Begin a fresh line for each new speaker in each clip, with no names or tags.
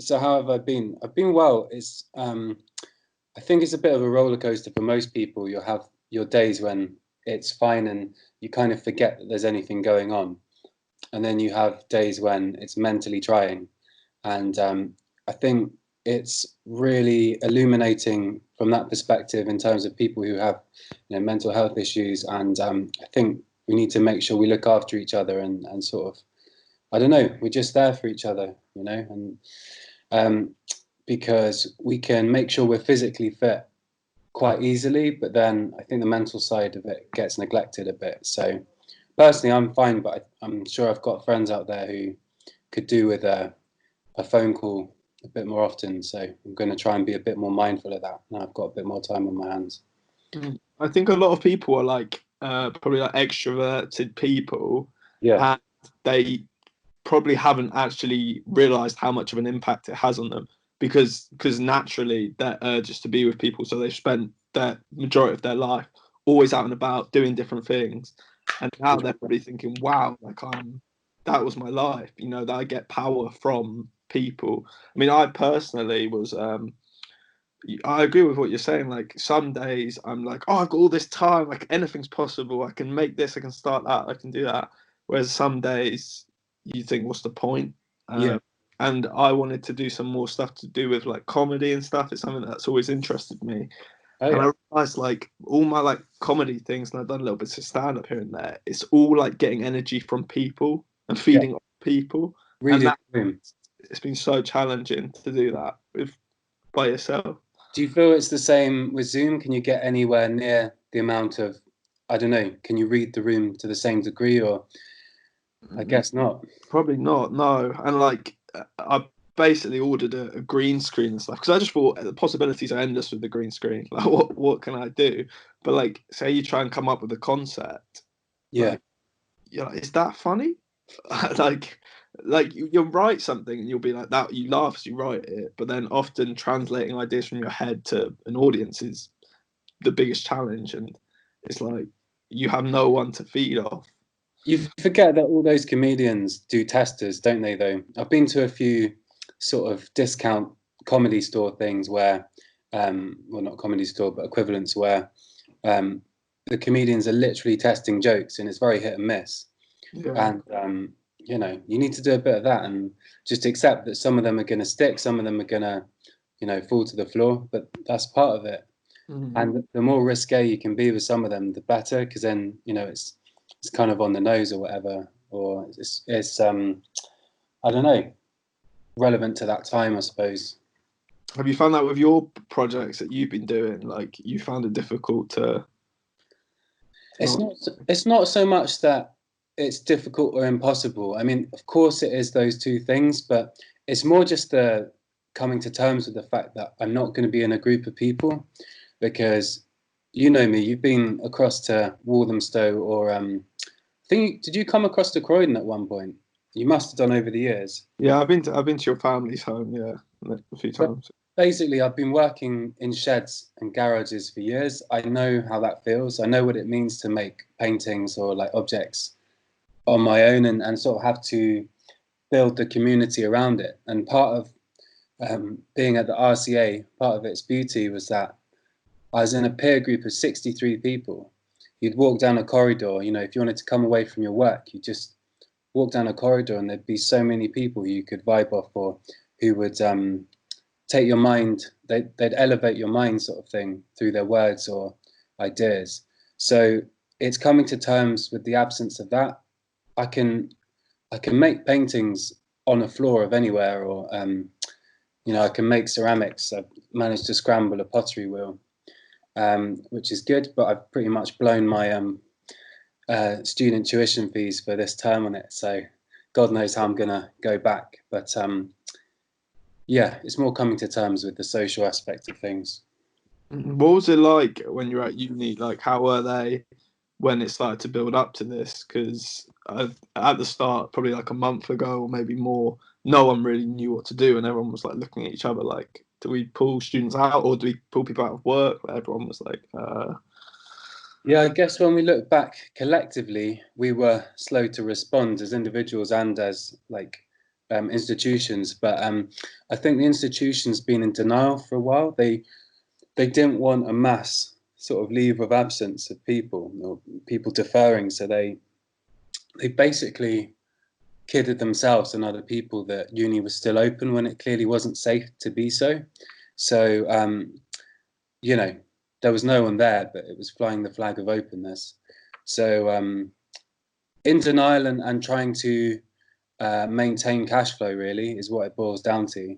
So how have I been? I've been well. It's I think it's a bit of a roller coaster for most people. You'll have your days when it's fine and you kind of forget that there's anything going on, and then you have days when it's mentally trying. And I think it's really illuminating from that perspective in terms of people who have, mental health issues. And I think we need to make sure we look after each other and sort of, I don't know, we're just there for each other, and because we can make sure we're physically fit quite easily, but then I think the mental side of it gets neglected a bit. So personally, I'm fine, but I'm sure I've got friends out there who could do with a phone call a bit more often. So I'm going to try and be a bit more mindful of that now I've got a bit more time on my hands.
I think a lot of people are like probably like extroverted people,
Yeah.
and they probably haven't actually realized how much of an impact it has on them because naturally their urge is to be with people, so they've spent the majority of their life always out and about doing different things, and now they're probably thinking, wow, like that was my life, that I get power from people. I mean, I personally was I agree with what you're saying. Like some days I'm like, oh, I've got all this time, like anything's possible. I can make this, I can start that, I can do that. Whereas some days you think, what's the point?
Yeah.
And I wanted to do some more stuff to do with like comedy and stuff. It's something that's always interested me.
Oh,
And
yeah.
I realized like all my like comedy things, and I've done a little bit of stand up here and there. It's all like getting energy from people and
Yeah.
feeding off people. And
Reading
that
the room.
it's been so challenging to do that by yourself.
Do you feel it's the same with Zoom? Can you get anywhere near the amount of, I don't know, can you read the room to the same degree, or I guess not?
Probably not, no. And like, I basically ordered a green screen and stuff because I just thought the possibilities are endless with the green screen. Like, what can I do? But like, say you try and come up with a concept,
Yeah.
like, you're like, is that funny? like, you'll write something and you'll be like that. You laugh as you write it, but then often translating ideas from your head to an audience is the biggest challenge, and it's like you have no one to feed off.
You forget that all those comedians do testers, don't they, though? I've been to a few sort of discount comedy store things where, well, not comedy store, but equivalents where um, the comedians are literally testing jokes and it's very hit and miss.
Yeah.
And, you need to do a bit of that and just accept that some of them are going to stick, some of them are going to, fall to the floor, but that's part of it.
Mm.
And the more risque you can be with some of them, the better, because then, it's kind of on the nose or whatever, or it's I don't know, relevant to that time, I suppose.
Have you found that with your projects that you've been doing? Like, you found it difficult to
It's not so much that it's difficult or impossible. I mean, of course it is those two things, but it's more just the coming to terms with the fact that I'm not going to be in a group of people, because you know me, you've been across to Walthamstow, or did you come across to Croydon at one point? You must have done over the years.
Yeah, I've been to your family's home, yeah, a few
But
times.
basically, I've been working in sheds and garages for years. I know how that feels. I know what it means to make paintings or like objects on my own, and sort of have to build the community around it. And part of being at the RCA, part of its beauty was that I was in a peer group of 63 people. You'd walk down a corridor, if you wanted to come away from your work, you just walk down a corridor and there'd be so many people you could vibe off, or who would take your mind, they'd elevate your mind, sort of thing, through their words or ideas. So it's coming to terms with the absence of that. I can make paintings on a floor of anywhere, or I can make ceramics. I've managed to scramble a pottery wheel, which is good, but I've pretty much blown my student tuition fees for this term on it. So God knows how I'm gonna go back. But yeah, it's more coming to terms with the social aspect of things.
What was it like when you were at uni? Like, how were they when it started to build up to this? Because at the start, probably like a month ago or maybe more, no one really knew what to do, and everyone was like looking at each other like, do we pull students out or do we pull people out of work? Everyone was like,
Yeah, I guess when we look back collectively, we were slow to respond as individuals and as like institutions, but I think the institution's been in denial for a while. They didn't want a mass sort of leave of absence of people or people deferring, so they basically kidded themselves and other people that uni was still open when it clearly wasn't safe to be so. So you know, there was no one there, but it was flying the flag of openness. So in denial and trying to maintain cash flow really is what it boils down to.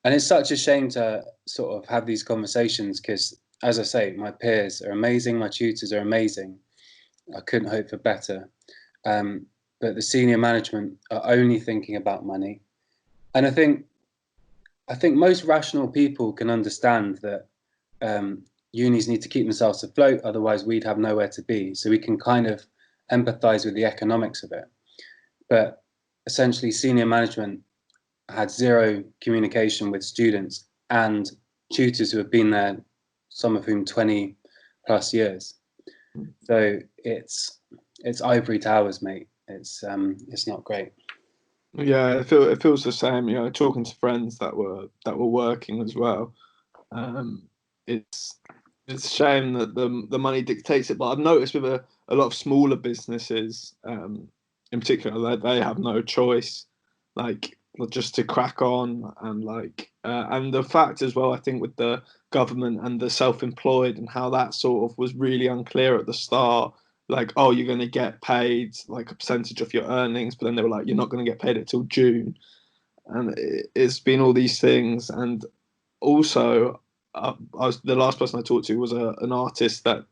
And it's such a shame to sort of have these conversations because, as I say, my peers are amazing, my tutors are amazing. I couldn't hope for better. But the senior management are only thinking about money. And I think most rational people can understand that unis need to keep themselves afloat, otherwise we'd have nowhere to be. So we can kind of empathize with the economics of it. But essentially, senior management had zero communication with students and tutors who have been there, some of whom 20 plus years. So it's ivory towers, mate. It's not great.
Yeah, it feels the same. You know, talking to friends that were working as well. It's a shame that the money dictates it. But I've noticed with a lot of smaller businesses, in particular, they have no choice, like just to crack on and the fact as well. I think with the government and the self-employed and how that sort of was really unclear at the start. Like, oh, you're going to get paid like a percentage of your earnings, but then they were like, you're not going to get paid until June, and it's been all these things. And also, I was the last person I talked to was an artist that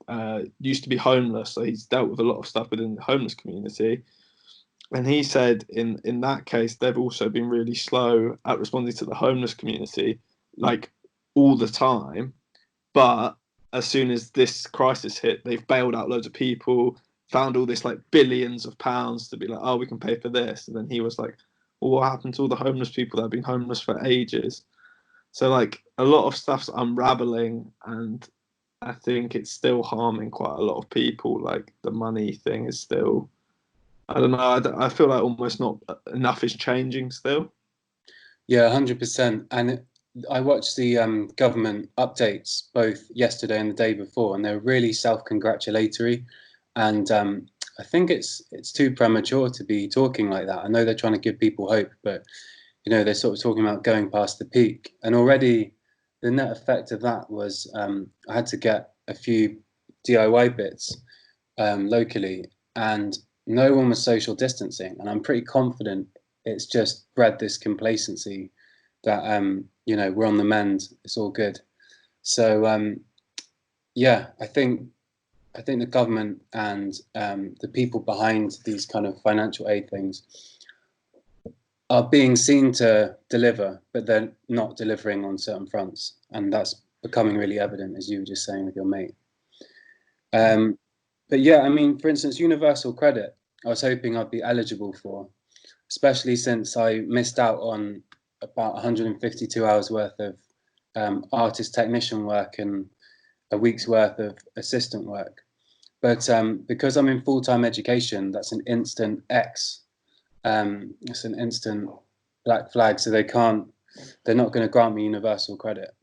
used to be homeless, so he's dealt with a lot of stuff within the homeless community. And he said in that case, they've also been really slow at responding to the homeless community, like all the time, but as soon as this crisis hit, they've bailed out loads of people, found all this like billions of pounds to be like, oh, we can pay for this. And then he was like, well, what happened to all the homeless people that have been homeless for ages? So like a lot of stuff's unraveling, and I think it's still harming quite a lot of people. Like the money thing is still, I don't know. I feel like almost not enough is changing still.
Yeah, 100%. And I watched the government updates both yesterday and the day before, and they're really self-congratulatory. And I think it's too premature to be talking like that. I know they're trying to give people hope, but you know, they're sort of talking about going past the peak. And already the net effect of that was I had to get a few DIY bits locally, and no one was social distancing. And I'm pretty confident it's just bred this complacency that you know, we're on the mend, it's all good. So yeah, I think the government and the people behind these kind of financial aid things are being seen to deliver, but they're not delivering on certain fronts, and that's becoming really evident, as you were just saying with your mate. But yeah, I mean, for instance, universal credit, I was hoping I'd be eligible for, especially since I missed out on about 152 hours worth of artist technician work and a week's worth of assistant work. But because I'm in full-time education, that's an instant X. It's an instant black flag, so they're not going to grant me universal credit.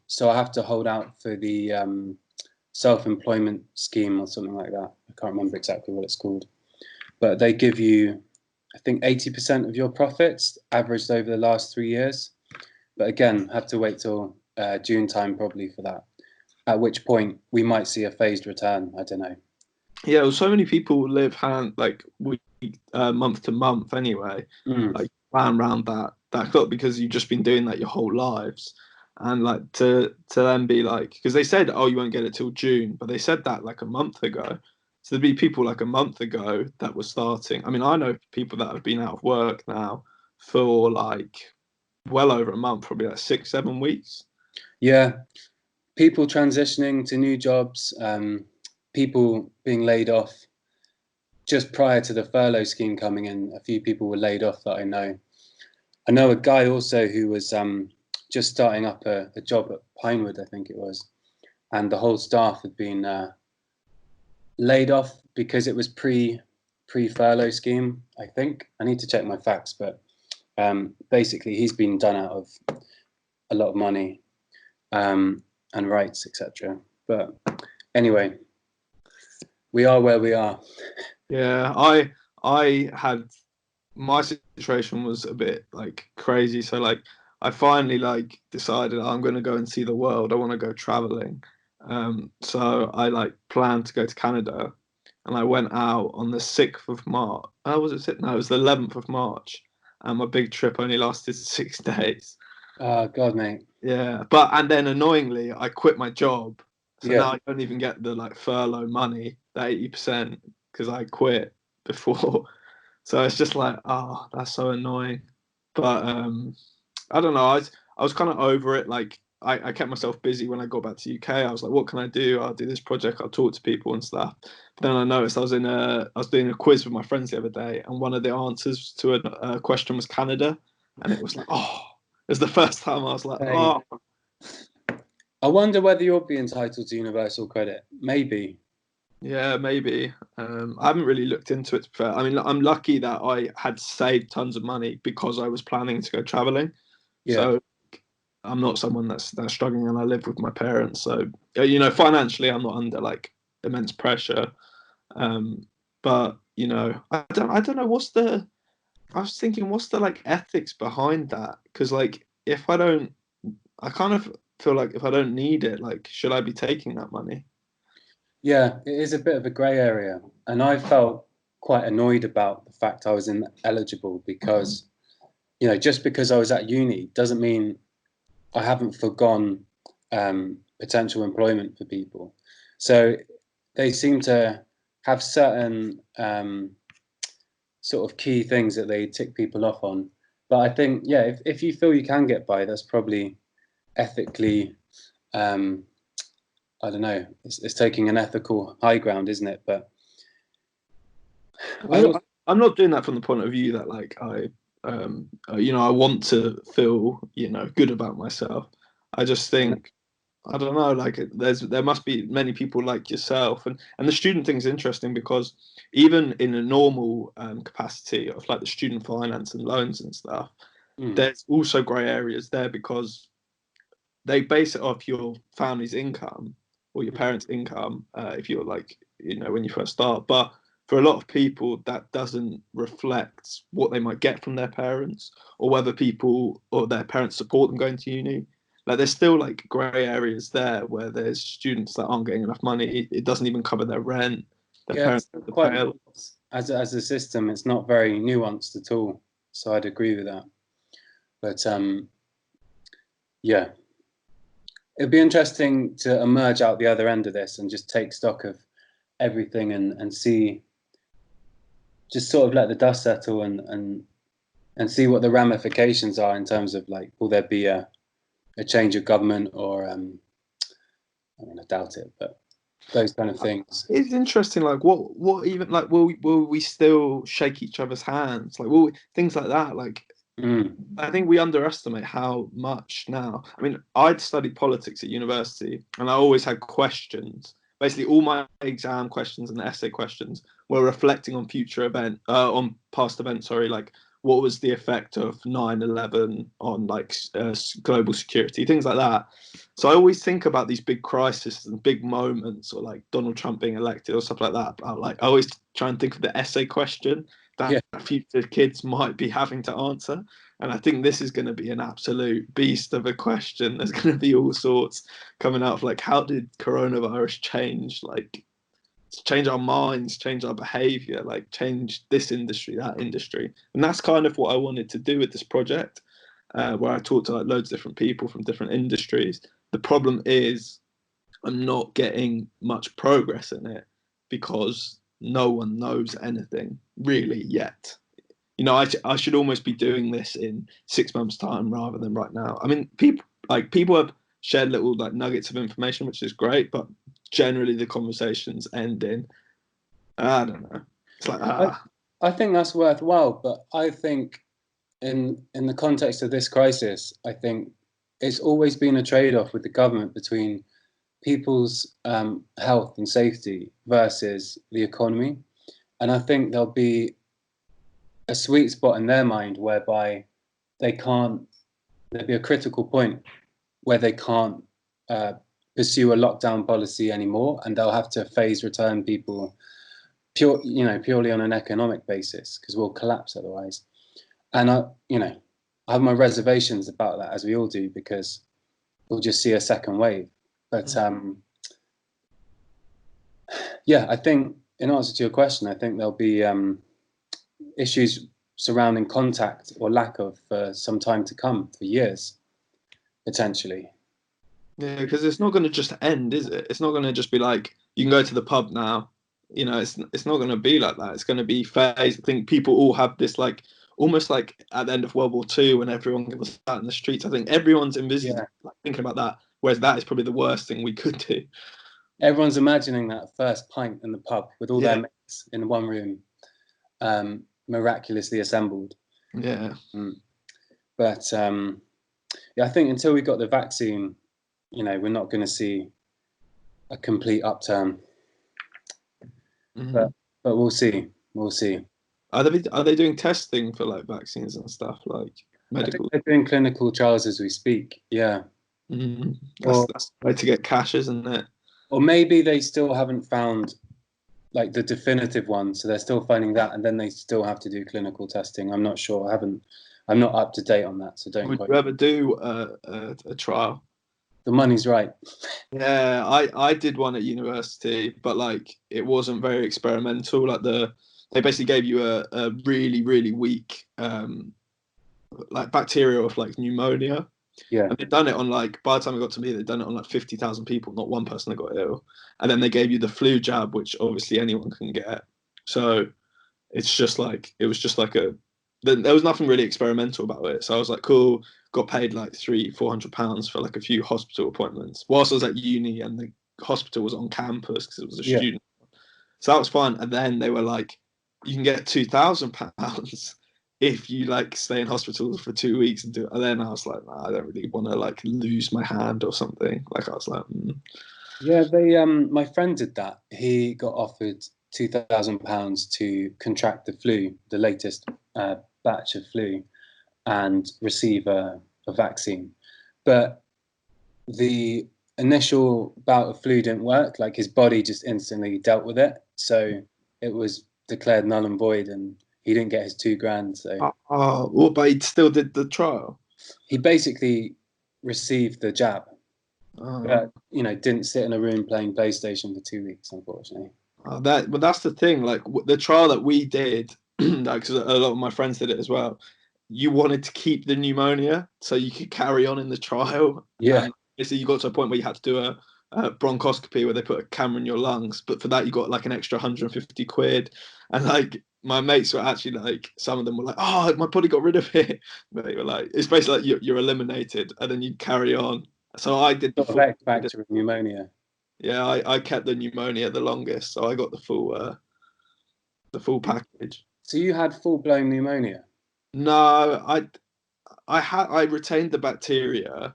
So I have to hold out for the self-employment scheme or something like that. I can't remember exactly what it's called, but they give you, I think, 80% of your profits averaged over the last 3 years. But again, have to wait till June time probably for that, at which point we might see a phased return. I don't know.
Yeah, well, so many people live month to month anyway, like plan around that clock because you've just been doing that your whole lives. And like to then be like, because they said, oh, you won't get it till June, but they said that like a month ago. So there'd be people like a month ago that were starting. I mean, I know people that have been out of work now for like well over a month, probably like 6, 7 weeks.
Yeah, people transitioning to new jobs, people being laid off. Just prior to the furlough scheme coming in, a few people were laid off that I know. I know a guy also who was just starting up a job at Pinewood, I think it was, and the whole staff had been laid off because it was pre-furlough scheme, I think. I need to check my facts, but basically he's been done out of a lot of money and rights, etc. But anyway, we are where we are.
Yeah, I had, my situation was a bit like crazy. So like I finally like decided I'm going to go and see the world. I want to go traveling. So I like planned to go to Canada, and I went out on the 6th of March. Oh, was it 6th? No, it was the 11th of March. And my big trip only lasted 6 days.
Oh God, mate.
Yeah, but and then annoyingly, I quit my job, so
Yeah.
now I don't even get the like furlough money, the 80%, because I quit before. So it's just like, oh, that's so annoying. But I don't know. I was kind of over it. Like I kept myself busy when I got back to UK. I was like, what can I do? I'll do this project. I'll talk to people and stuff. But then I noticed I was doing a quiz with my friends the other day, and one of the answers to a question was Canada, and it was like, oh, it was the first time I was like,
Hey,
oh,
I wonder whether you'll be entitled to universal credit. Maybe.
yeah, maybe. I haven't really looked into it. To be fair, I mean, I'm lucky that I had saved tons of money because I was planning to go traveling.
Yeah.
So I'm not someone that's struggling, and I live with my parents. So you know, financially, I'm not under like immense pressure. But you know, I don't know what's the. I was thinking, what's the like ethics behind that? Because like, if I don't, I kind of feel like if I don't need it, like, should I be taking that money?
Yeah, it is a bit of a grey area. And I felt quite annoyed about the fact I was ineligible because, you know, just because I was at uni doesn't mean I haven't forgone potential employment for people. So they seem to have certain sort of key things that they tick people off on. But I think, yeah, if you feel you can get by, that's probably ethically, I don't know, it's taking an ethical high ground, isn't it? But I also,
I'm not doing that from the point of view that like you know, I want to feel, you know, good about myself. I just think, I don't know, like there must be many people like yourself, and the student thing is interesting because even in a normal capacity of like the student finance and loans and stuff, there's also grey areas there because they base it off your family's income or your parents' income if you're like, you know, when you first start. But for a lot of people, that doesn't reflect what they might get from their parents or whether people or their parents support them going to uni. Like there's still like grey areas there where there's students that aren't getting enough money. It doesn't even cover their rent. Their
yeah,
parents
it's
have to
quite
pay.
as a system, it's not very nuanced at all. So I'd agree with that. But yeah, it'd be interesting to emerge out the other end of this and just take stock of everything and see, just sort of let the dust settle and see what the ramifications are in terms of like, will there be a change of government or I mean, I doubt it, but those kind of things.
It's interesting. Like, what even like will we still shake each other's hands? Like, things like that. Like, I think we underestimate how much now. I mean, I'd studied politics at university, and I always had questions. Basically, all my exam questions and essay questions were reflecting on on past events. Sorry, like what was the effect of 9/11 on like global security, things like that. So I always think about these big crises and big moments, or like Donald Trump being elected or stuff like that. But like I always try and think of the essay question that
Yeah,
future kids might be having to answer. And I think this is going to be an absolute beast of a question. There's going to be all sorts coming out of like, how did coronavirus change our minds, change our behavior, like change this industry, that industry? And that's kind of what I wanted to do with this project, where I talked to like loads of different people from different industries. The problem is I'm not getting much progress in it because no one knows anything really yet. You know, I should almost be doing this in 6 months' time rather than right now. I mean, people have shared little like nuggets of information, which is great, but generally the conversations end in, I don't know. It's like
I think that's worthwhile, but I think in the context of this crisis, I think it's always been a trade-off with the government between people's health and safety versus the economy. And I think there'll be a sweet spot in their mind whereby there'll be a critical point where they can't pursue a lockdown policy anymore, and they'll have to phase return people purely on an economic basis, because we'll collapse otherwise. And I have my reservations about that, as we all do, because we'll just see a second wave. But yeah, I think in answer to your question, I think there'll be issues surrounding contact or lack of for some time to come, for years, potentially.
Yeah, because it's not going to just end, is it? It's not going to just be like, you can go to the pub now. It's not going to be like that. It's going to be phased. I think people all have this, like, almost like at the end of World War II when everyone was out in the streets. I think everyone's envisaging, like, thinking about that, whereas that is probably the worst thing we could do.
Everyone's imagining that first pint in the pub with all their mates in one room, miraculously assembled.
Yeah.
But yeah, I think until we got the vaccine, we're not going to see a complete upturn. But we'll see. We'll see.
Are they doing testing for like vaccines and stuff, like medical?
I think they're doing clinical trials as we speak. Yeah.
That's the way to get cash, isn't it?
Or maybe they still haven't found like the definitive one, so they're still finding that, and then they still have to do clinical testing. I'm not sure. I'm not up to date on that, so don't.
Would you ever do a trial?
The money's right.
Yeah, I did one at university, but like it wasn't very experimental. Like they basically gave you a really, really weak like bacteria of like pneumonia.
Yeah.
And they'd done it on, like, by the time it got to me, they'd done it on like 50,000 people, not one person that got ill. And then they gave you the flu jab, which obviously anyone can get. So it was just like there was nothing really experimental about it. So I was like, cool, got paid like £300-400 for like a few hospital appointments whilst I was at uni, and the hospital was on campus because it was a student. So that was fun. And then they were like, you can get £2,000 if you like stay in hospital for 2 weeks and do it. And then I was like, nah, I don't really want to like lose my hand or something. Like I was like,
Yeah, my friend did that. He got offered £2,000 to contract the flu, the latest batch of flu, and receive a vaccine. But the initial bout of flu didn't work. Like his body just instantly dealt with it. So it was declared null and void, and he didn't get his £2,000. So
but he still did the trial.
He basically received the jab, but didn't sit in a room playing PlayStation for 2 weeks, unfortunately.
That's the thing. Like the trial that we did, because a lot of my friends did it as well. You wanted to keep the pneumonia so you could carry on in the trial.
Yeah.
So you got to a point where you had to do a bronchoscopy where they put a camera in your lungs, but for that you got like an extra £150. And like my mates were actually like, some of them were like, oh, my body got rid of it. But they were like, it's basically like you're eliminated, and then you carry on. So I did the full
X factor of pneumonia.
Yeah, I kept the pneumonia the longest, so I got the full package.
So you had full blown pneumonia?
No, I retained the bacteria,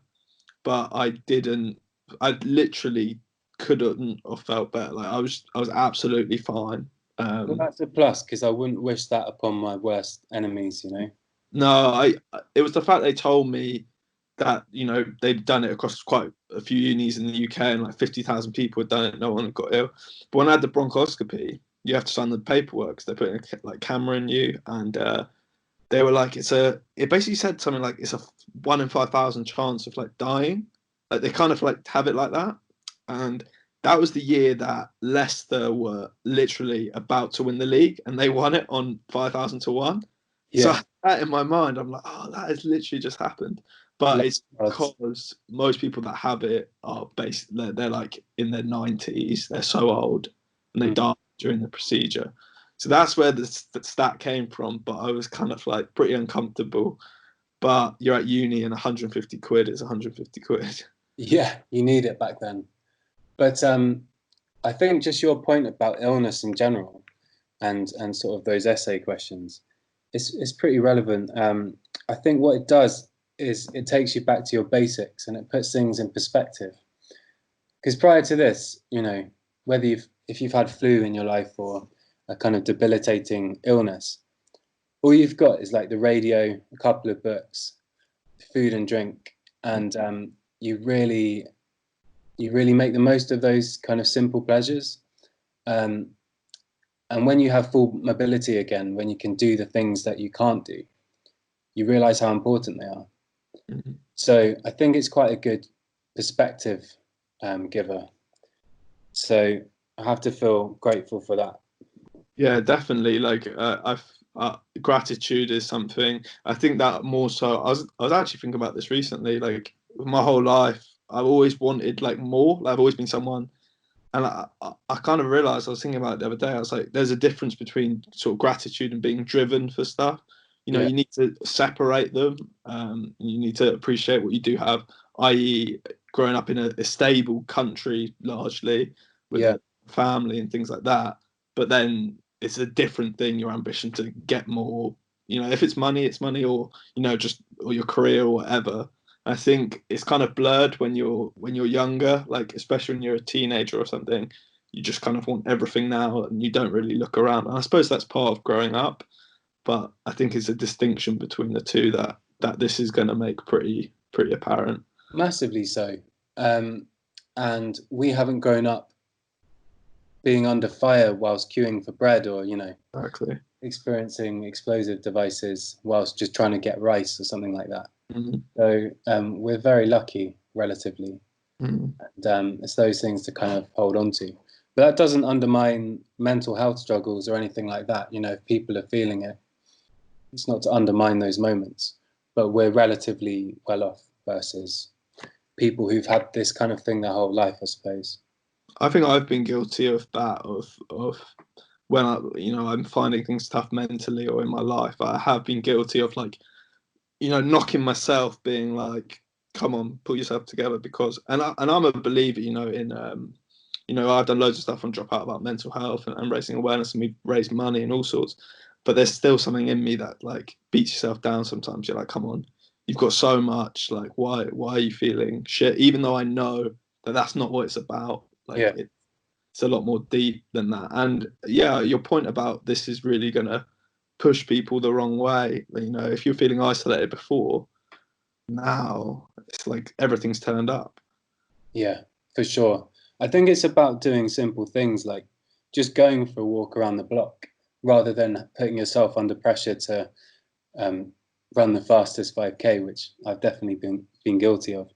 but I didn't. I literally couldn't have felt better. Like I was absolutely fine.
Well, that's a plus, because I wouldn't wish that upon my worst enemies.
No, it was the fact they told me that they'd done it across quite a few unis in the UK, and like 50,000 people had done it. No one had got ill. But when I had the bronchoscopy, you have to sign the paperwork because they're putting a like camera in you, and they were like, it basically said something like it's a 1 in 5,000 chance of like dying. Like they kind of like have it like that. And that was the year that Leicester were literally about to win the league, and they won it on 5,000 to 1.
Yeah.
So that in my mind, I'm like, oh, that has literally just happened. But it's because most people that have it are they're like in their 90s. They're so old, and they die during the procedure. So that's where the stat came from. But I was kind of like pretty uncomfortable. But you're at uni, and £150 is £150.
Yeah, you need it back then. But I think just your point about illness in general, and sort of those essay questions, is pretty relevant. I think what it does is it takes you back to your basics, and it puts things in perspective. Because prior to this, whether if you've had flu in your life or a kind of debilitating illness, all you've got is like the radio, a couple of books, food and drink, and you really make the most of those kind of simple pleasures. And when you have full mobility again, when you can do the things that you can't do, you realize how important they are.
Mm-hmm.
So I think it's quite a good perspective giver. So I have to feel grateful for that.
Yeah, definitely. Like, gratitude is something. I think that more so. I was actually thinking about this recently. Like, my whole life, I've always wanted like more. Like, I've always been someone, and I kind of realized, I was thinking about it the other day. I was like, there's a difference between sort of gratitude and being driven for stuff. You know,
Yeah.
you need to separate them. You need to appreciate what you do have, i.e., growing up in a stable country largely with
Yeah.
a family and things like that. But then it's a different thing, your ambition to get more. You know, if it's money, it's money, or you know, just or your career or whatever. I think it's kind of blurred when you're younger, like especially when you're a teenager or something. You just kind of want everything now, and you don't really look around. And I suppose that's part of growing up, but I think it's a distinction between the two that this is going to make pretty apparent.
Massively so. And we haven't grown up being under fire whilst queuing for bread, or, you know,
Exactly.
experiencing explosive devices whilst just trying to get rice or something like that.
Mm-hmm.
So we're very lucky, relatively.
Mm-hmm.
And it's those things to kind of hold on to. But that doesn't undermine mental health struggles or anything like that. You know, if people are feeling it, it's not to undermine those moments. But we're relatively well off versus people who've had this kind of thing their whole life, I suppose.
I think I've been guilty of that of when I'm finding things tough mentally or in my life. I have been guilty of like knocking myself, being like, come on, pull yourself together, because and I'm a believer, in I've done loads of stuff on Dropout about mental health and raising awareness, and we've raised money and all sorts, but there's still something in me that like beats yourself down sometimes. You're like, come on, you've got so much, like why are you feeling shit, even though I know that that's not what it's about. Like
Yeah.
it's a lot more deep than that. And yeah, your point about this is really gonna push people the wrong way. If you're feeling isolated before, now it's like everything's turned up.
Yeah, for sure. I think it's about doing simple things like just going for a walk around the block rather than putting yourself under pressure to run the fastest 5K, which I've definitely been guilty of,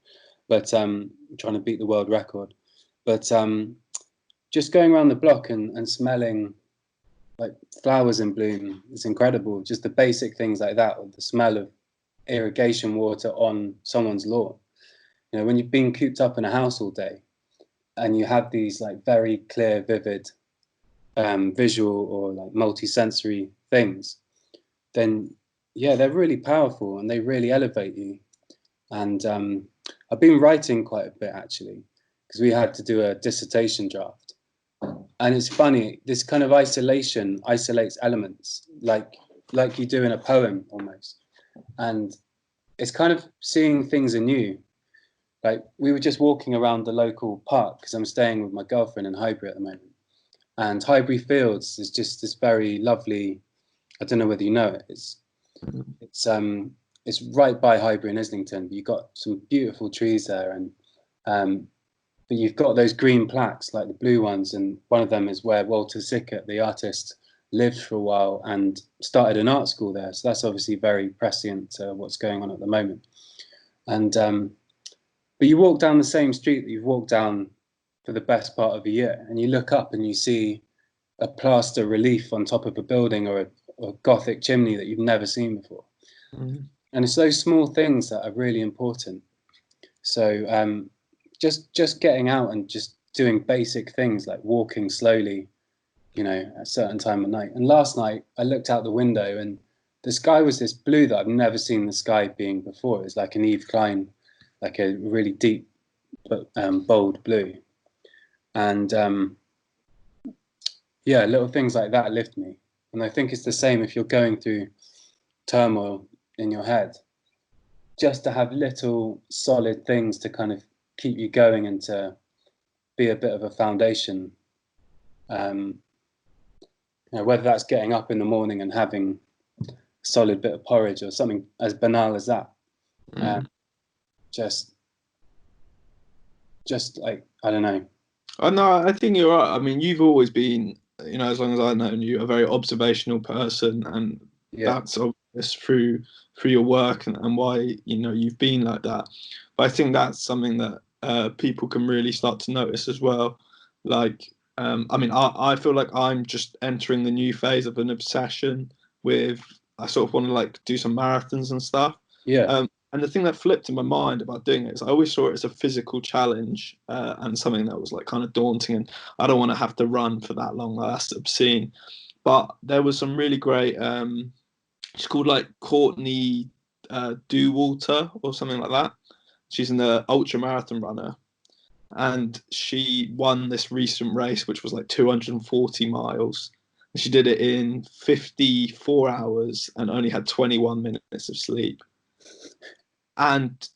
but trying to beat the world record. But just going around the block and smelling like flowers in bloom is incredible. Just the basic things like that, or the smell of irrigation water on someone's lawn. You know, when you've been cooped up in a house all day and you have these like very clear, vivid visual or like multi-sensory things, then yeah, they're really powerful and they really elevate you. And I've been writing quite a bit actually, because we had to do a dissertation draft. And it's funny, this kind of isolation isolates elements like you do in a poem almost. And it's kind of seeing things anew. Like we were just walking around the local park because I'm staying with my girlfriend in Highbury at the moment. And Highbury Fields is just this very lovely, I don't know whether you know it. It's right by Highbury and Islington. You've got some beautiful trees there, and but you've got those green plaques like the blue ones, and one of them is where Walter Sickert, the artist, lived for a while and started an art school there. So that's obviously very prescient to what's going on at the moment. And but you walk down the same street that you've walked down for the best part of a year, and you look up and you see a plaster relief on top of a building or a Gothic chimney that you've never seen before.
Mm.
And it's those small things that are really important. So just getting out and just doing basic things like walking slowly, at a certain time of night. And last night I looked out the window and the sky was this blue that I've never seen the sky being before. It's like an Yves Klein, like a really deep but bold blue. And yeah, little things like that lift me. And I think it's the same if you're going through turmoil in your head. Just to have little solid things to kind of keep you going and to be a bit of a foundation. whether that's getting up in the morning and having a solid bit of porridge or something as banal as that. Just like, I don't know.
I know. I think you're right. I mean, you've always been, you know, as long as I've known you, a very observational person, and that's obvious through your work and why, you know, you've been like that. But I think that's something that people can really start to notice as well. Like, I mean, I feel like I'm just entering the new phase of an obsession with. I sort of want to like do some marathons and stuff.
Yeah.
And the thing that flipped in my mind about doing it is I always saw it as a physical challenge and something that was like kind of daunting. And I don't want to have to run for that long. Like, that's obscene. But there was some really great. She's called like Courtney Dewalter or something like that. She's an ultra marathon runner, and she won this recent race, which was like 240 miles. She did it in 54 hours and only had 21 minutes of sleep. And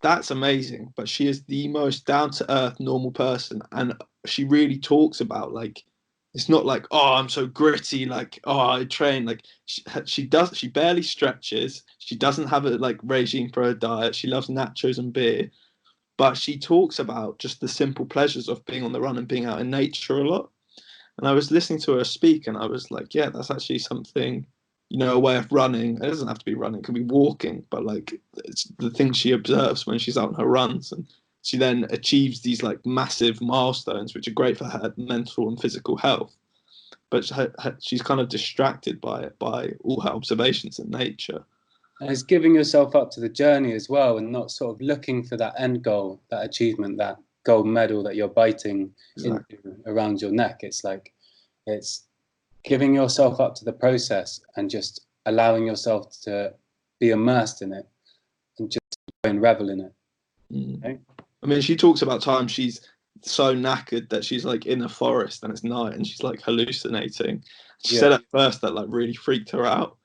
that's amazing. But she is the most down to earth, normal person. And she really talks about like, it's not like, oh, I'm so gritty, like, oh, I train. Like she barely stretches. She doesn't have a like regime for her diet. She loves nachos and beer. But she talks about just the simple pleasures of being on the run and being out in nature a lot. And I was listening to her speak and I was like, yeah, that's actually something, you know, a way of running. It doesn't have to be running, it can be walking, but like it's the things she observes when she's out on her runs. And she then achieves these like massive milestones, which are great for her mental and physical health. But she's kind of distracted by it, by all her observations in nature.
And it's giving yourself up to the journey as well, and not sort of looking for that end goal, that achievement, that gold medal that you're biting into around your neck. It's like, it's giving yourself up to the process and just allowing yourself to be immersed in it and just go and revel in it. Okay?
I mean, she talks about times she's so knackered that she's like in a forest and it's night and she's like hallucinating. She said at first that like really freaked her out.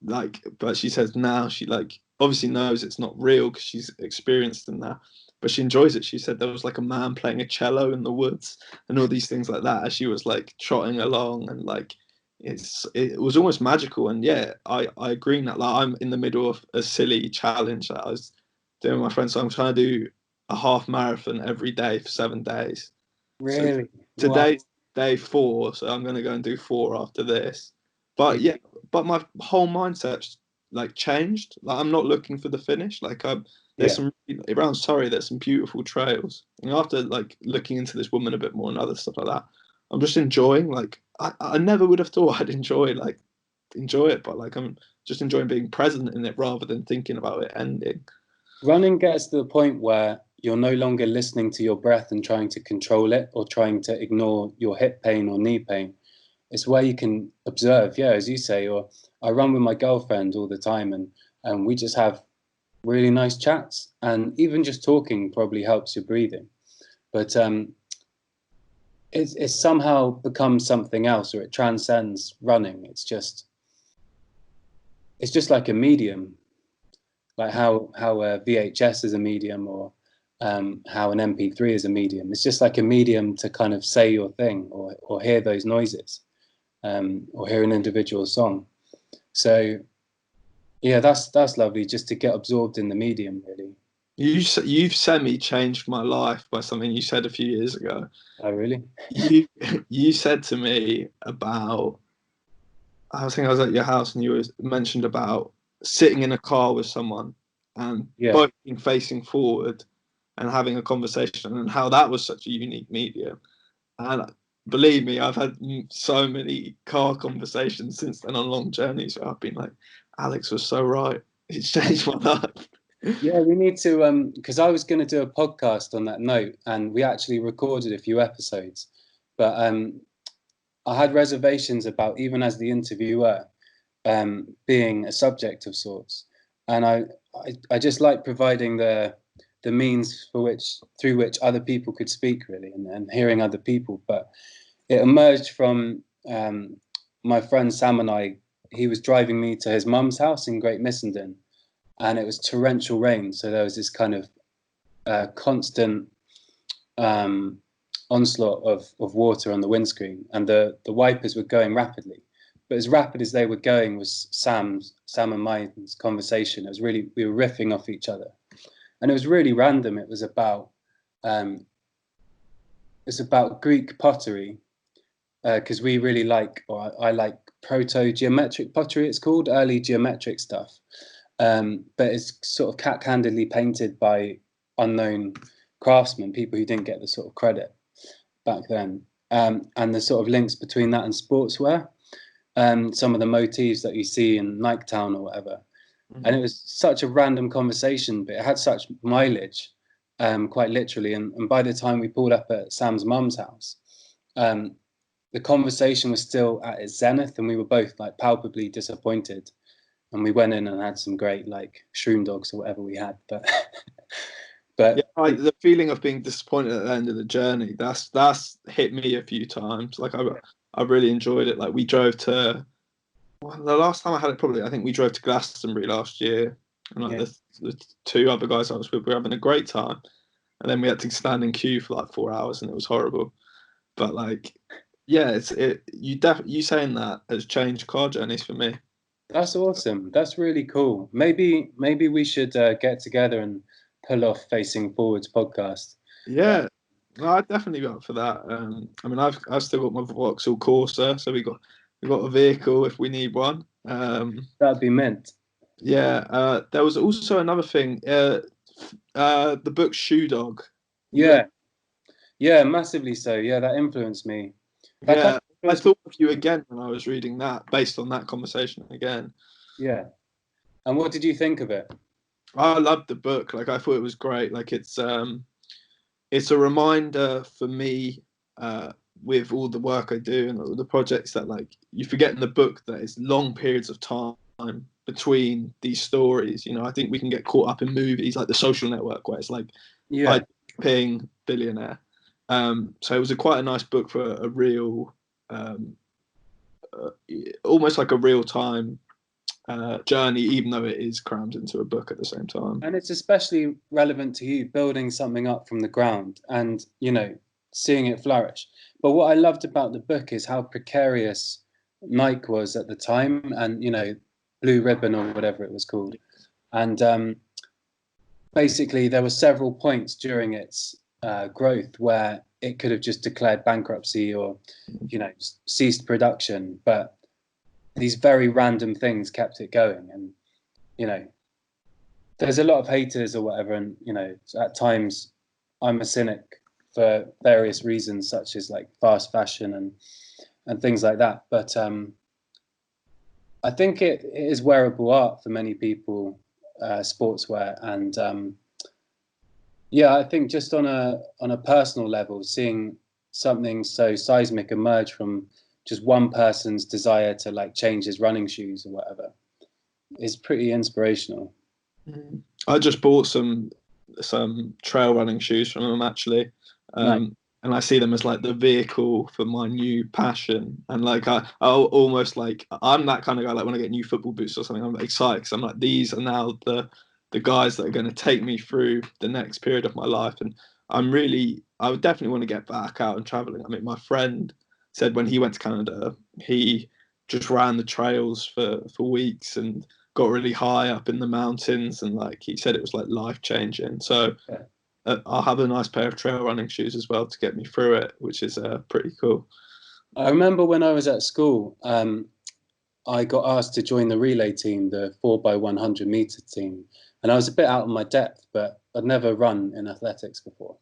Like, but she says now she like obviously knows it's not real because she's experienced in that, but she enjoys it. She said there was like a man playing a cello in the woods and all these things like that as she was like trotting along, and like it was almost magical. And yeah, I agree that like I'm in the middle of a silly challenge that I was doing with my friends. So I'm trying to do a half marathon every day for 7 days.
Really?
So today's day 4, so I'm gonna go and do 4 after this. But yeah, but my whole mindset's like changed. Like I'm not looking for the finish. Like there's some around Surrey. There's some beautiful trails. And after like looking into this woman a bit more and other stuff like that, I'm just enjoying. Like I never would have thought I'd enjoy it, but like I'm just enjoying being present in it rather than thinking about it ending.
Running gets to the point where you're no longer listening to your breath and trying to control it or trying to ignore your hip pain or knee pain. It's where you can observe, as you say. Or I run with my girlfriend all the time, and we just have really nice chats, and even just talking probably helps your breathing. But it's somehow become something else, or it transcends running. It's just like a medium, like how a VHS is a medium, or how an MP3 is a medium. It's just like a medium to kind of say your thing, or hear those noises. Or hear an individual song. So yeah, that's lovely, just to get absorbed in the medium, really.
You've semi-changed my life by something you said a few years ago.
Oh, really?
You said to me about, I think I was at your house and you mentioned about sitting in a car with someone and both being facing forward and having a conversation, and how that was such a unique medium. And believe me, I've had so many car conversations since then on long journeys where I've been like, Alex was so right. It's changed my life.
Yeah, we need to, because I was going to do a podcast on that note, and we actually recorded a few episodes, but I had reservations about, even as the interviewer, being a subject of sorts. And I just like providing the means through which other people could speak, really, and hearing other people. But it emerged from my friend Sam and I. He was driving me to his mum's house in Great Missenden, and it was torrential rain. So there was this kind of constant onslaught of water on the windscreen, and the wipers were going rapidly. But as rapid as they were going was Sam and mine's conversation. It was really, we were riffing off each other, and it was really random. It was about Greek pottery, because we really like, or I like proto-geometric pottery, it's called, early geometric stuff. But it's sort of cat-handedly painted by unknown craftsmen, people who didn't get the sort of credit back then. And the sort of links between that and sportswear, some of the motifs that you see in Nike Town or whatever. And it was such a random conversation, but it had such mileage, quite literally. And by the time we pulled up at Sam's mum's house, the conversation was still at its zenith, and we were both like palpably disappointed. And we went in and had some great like shroom dogs or whatever we had. But
yeah, the feeling of being disappointed at the end of the journey, that's hit me a few times. Like I really enjoyed it. Like we drove to, well, the last time I had it, probably I think we drove to Glastonbury last year, and like the two other guys I was with were having a great time, and then we had to stand in queue for like 4 hours, and it was horrible. But like, yeah, you saying that has changed car journeys for me.
That's awesome. That's really cool. Maybe we should get together and pull off Facing Forwards podcast.
Yeah, no, I'd definitely be up for that. I mean, I've still got my Vauxhall Corsa, so we got a vehicle if we need one.
That'd be mint.
Yeah, there was also another thing. The book Shoe Dog.
Yeah, massively so. Yeah, that influenced me.
Yeah, I thought of you again when I was reading that, based on that conversation again.
Yeah. And what did you think of it?
I loved the book. Like, I thought it was great. Like, it's a reminder for me, with all the work I do and all the projects, that like you forget in the book that it's long periods of time between these stories. You know, I think we can get caught up in movies like The Social Network, where it's like, I ping billionaire. So it was quite a nice book for a real, almost like a real time journey, even though it is crammed into a book at the same time.
And it's especially relevant to you, building something up from the ground and, you know, seeing it flourish. But what I loved about the book is how precarious Nike was at the time, and, you know, Blue Ribbon or whatever it was called. And basically there were several points during its growth where it could have just declared bankruptcy or, you know, ceased production. But these very random things kept it going. And, you know, there's a lot of haters or whatever. And, you know, at times I'm a cynic for various reasons, such as like fast fashion and things like that. But I think it is wearable art for many people, sportswear. And yeah, I think just on a personal level, seeing something so seismic emerge from just one person's desire to like change his running shoes or whatever is pretty inspirational.
I just bought some trail running shoes from him, actually.
Nice.
And I see them as like the vehicle for my new passion. And like I'll almost like, I'm that kind of guy, like when I get new football boots or something, I'm excited because I'm like, these are now the guys that are going to take me through the next period of my life. And I would definitely want to get back out and traveling. I mean, my friend said when he went to Canada, he just ran the trails for weeks and got really high up in the mountains, and like he said, it was like life changing. So I'll have a nice pair of trail running shoes as well to get me through it, which is pretty cool.
I remember when I was at school, I got asked to join the relay team, the 4x100 meter team, and I was a bit out of my depth, but I'd never run in athletics before,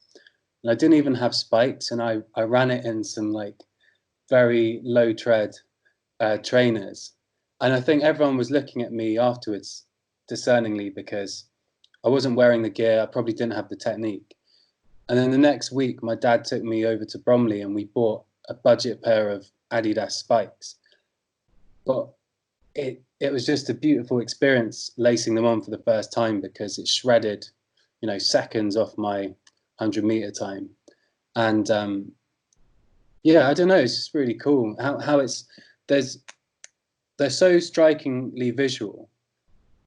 and I didn't even have spikes, and I ran it in some like very low tread trainers. And I think everyone was looking at me afterwards discerningly because I wasn't wearing the gear. I probably didn't have the technique. And then the next week, my dad took me over to Bromley and we bought a budget pair of Adidas spikes. But it was just a beautiful experience lacing them on for the first time, because it shredded, you know, seconds off my 100-meter time. And yeah, I don't know, it's just really cool how they're so strikingly visual,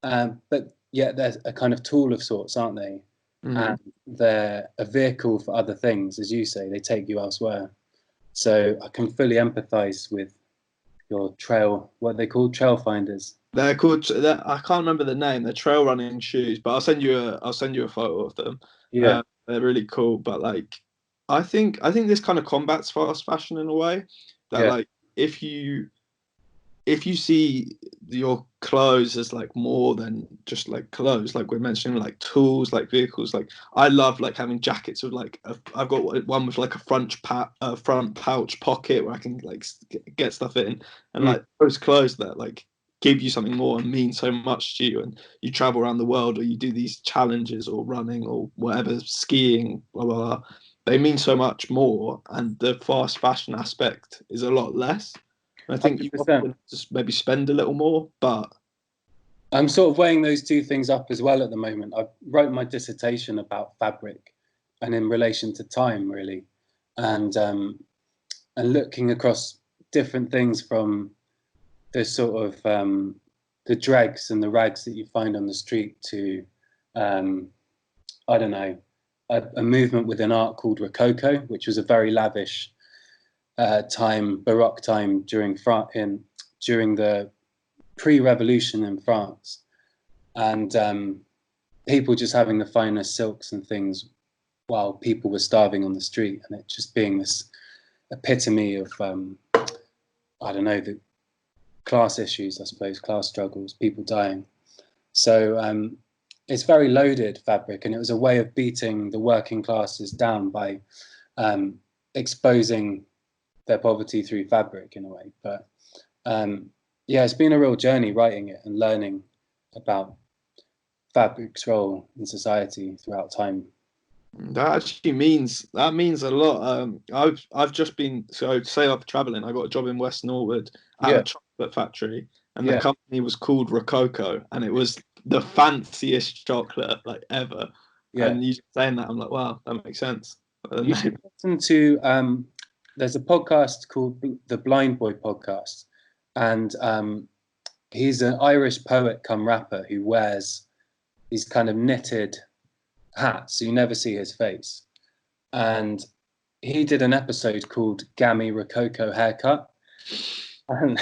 but yet they're a kind of tool of sorts, aren't they? and they're a vehicle for other things, as you say. They take you elsewhere. So I can fully empathize with your trail, what they call trail finders.
They're called. I can't remember the name. They're trail running shoes, but I'll send you a photo of them.
Yeah,
They're really cool. But like, I think this kind of combats fast fashion in a way that
yeah,
like if you see your clothes as like more than just like clothes, like we're mentioning, like tools, like vehicles, like I love like having jackets with like I've got one with like a front pouch pocket where I can like get stuff in, and
mm,
like those clothes that like give you something more and mean so much to you, and you travel around the world or you do these challenges or running or whatever, skiing, blah blah blah. They mean so much more, and the fast fashion aspect is a lot less. I think you
100%.
often just maybe spend a little more, but
I'm sort of weighing those two things up as well at the moment. I wrote my dissertation about fabric and in relation to time, really, and looking across different things from the sort of the dregs and the rags that you find on the street to um, I don't know, a movement within art called Rococo, which was a very lavish time, Baroque time during the pre-revolution in France, and people just having the finest silks and things while people were starving on the street, and it just being this epitome of I don't know, the class issues, I suppose, class struggles, people dying. So it's very loaded fabric, and it was a way of beating the working classes down by um, exposing their poverty through fabric in a way. But yeah, it's been a real journey writing it and learning about fabric's role in society throughout time.
that means a lot. I've just been so say I'm traveling. I got a job in West Norwood at a
Yeah,
chocolate factory, and the
yeah,
company was called Rococo, and it was the fanciest chocolate like ever.
yeah.
And you saying that, I'm like, wow, that makes sense.
You should listen to. There's a podcast called the Blind Boy Podcast, and he's an Irish poet come rapper who wears these kind of knitted hats, so you never see his face. And he did an episode called Gammy Rococo Haircut, and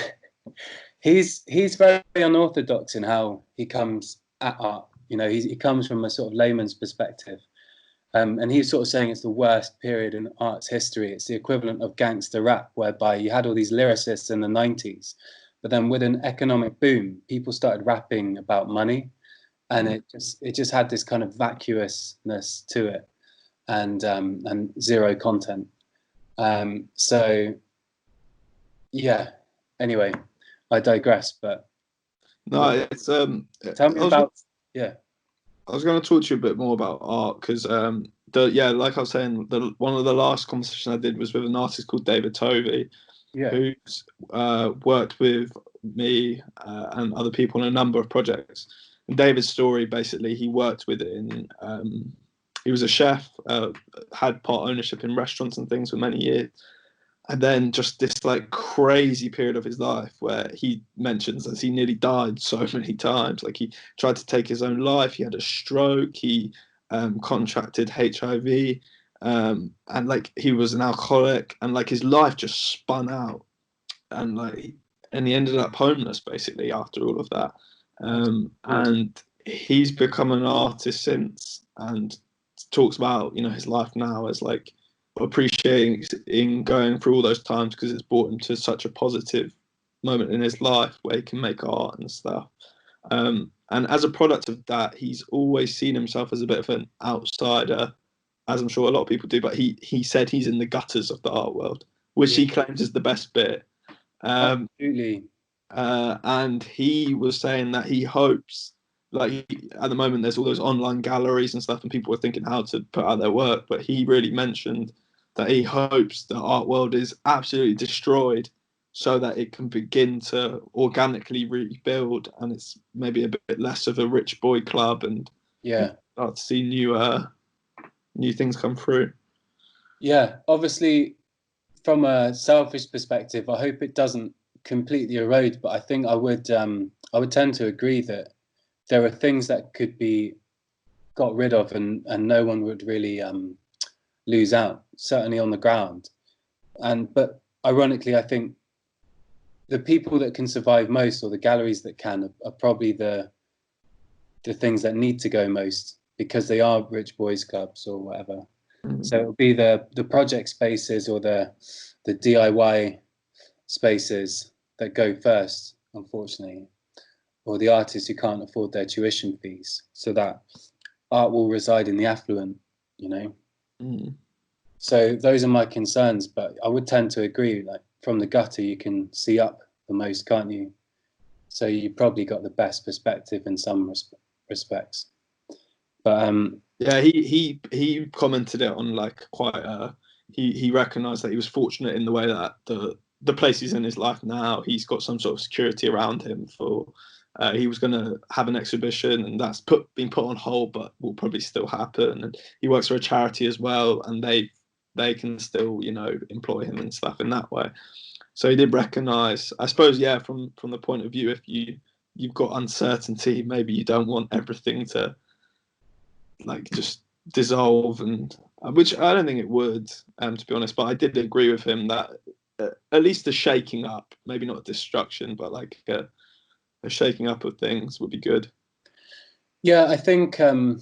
he's very unorthodox in how he comes at art. You know, he comes from a sort of layman's perspective. And he's sort of saying it's the worst period in art's history. It's the equivalent of gangster rap, whereby you had all these lyricists in the 90s, but then with an economic boom, people started rapping about money, and it just had this kind of vacuousness to it, and zero content. So yeah. Anyway, I digress. But
no, it's
tell me about yeah,
I was going to talk to you a bit more about art because like I was saying, one of the last conversations I did was with an artist called David Tovey,
yeah,
who's worked with me and other people on a number of projects. And David's story, basically, he worked with in. He was a chef, had part ownership in restaurants and things for many years, and then just this like crazy period of his life where he mentions that he nearly died so many times. Like he tried to take his own life. He had a stroke. He contracted HIV, and like he was an alcoholic, and like his life just spun out, and like and he ended up homeless basically after all of that. And he's become an artist since, and talks about his life now as like appreciating going through all those times because it's brought him to such a positive moment in his life where he can make art and stuff. And as a product of that, he's always seen himself as a bit of an outsider, as I'm sure a lot of people do. But he said he's in the gutters of the art world, which
yeah,
he claims is the best bit.
absolutely,
And he was saying that he hopes, like at the moment, there's all those online galleries and stuff, and people are thinking how to put out their work. But he really mentioned that he hopes the art world is absolutely destroyed so that it can begin to organically rebuild, and it's maybe a bit less of a rich boy club, and
yeah.
start to see new things come through.
Yeah, obviously, from a selfish perspective, I hope it doesn't completely erode. But I think I would tend to agree that there are things that could be got rid of, and no one would really lose out, certainly on the ground. But ironically, I think the people that can survive most, or the galleries that can, are probably the things that need to go most, because they are rich boys clubs or whatever. So it'll be the project spaces or the DIY spaces that go first, unfortunately, or the artists who can't afford their tuition fees. So that art will reside in the affluent, you know. So those are my concerns, but I would tend to agree, like from the gutter you can see up the most, can't you? So you probably got the best perspective in some respects. But
yeah, he commented it on like quite he recognized that he was fortunate in the way that the place he's in his life now, he's got some sort of security around him for he was going to have an exhibition, and that's been put on hold, but will probably still happen. And he works for a charity as well, and they can still, you know, employ him and stuff in that way. So he did recognize, I suppose, yeah, from the point of view, if you've got uncertainty, maybe you don't want everything to like just dissolve, and which I don't think it would, to be honest. But I did agree with him that at least a shaking up, maybe not destruction, but like a shaking up of things would be good.
Yeah, I think art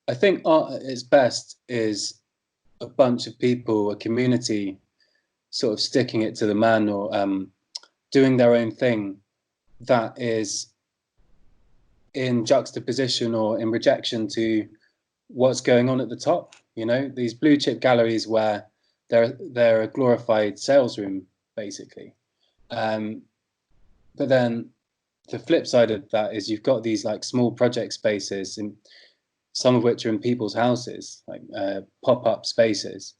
at its best is a bunch of people, a community, sort of sticking it to the man, or doing their own thing that is in juxtaposition or in rejection to what's going on at the top. You know, these blue chip galleries where they're a glorified sales room, basically. But then the flip side of that is you've got these like small project spaces, and some of which are in people's houses, like pop-up spaces,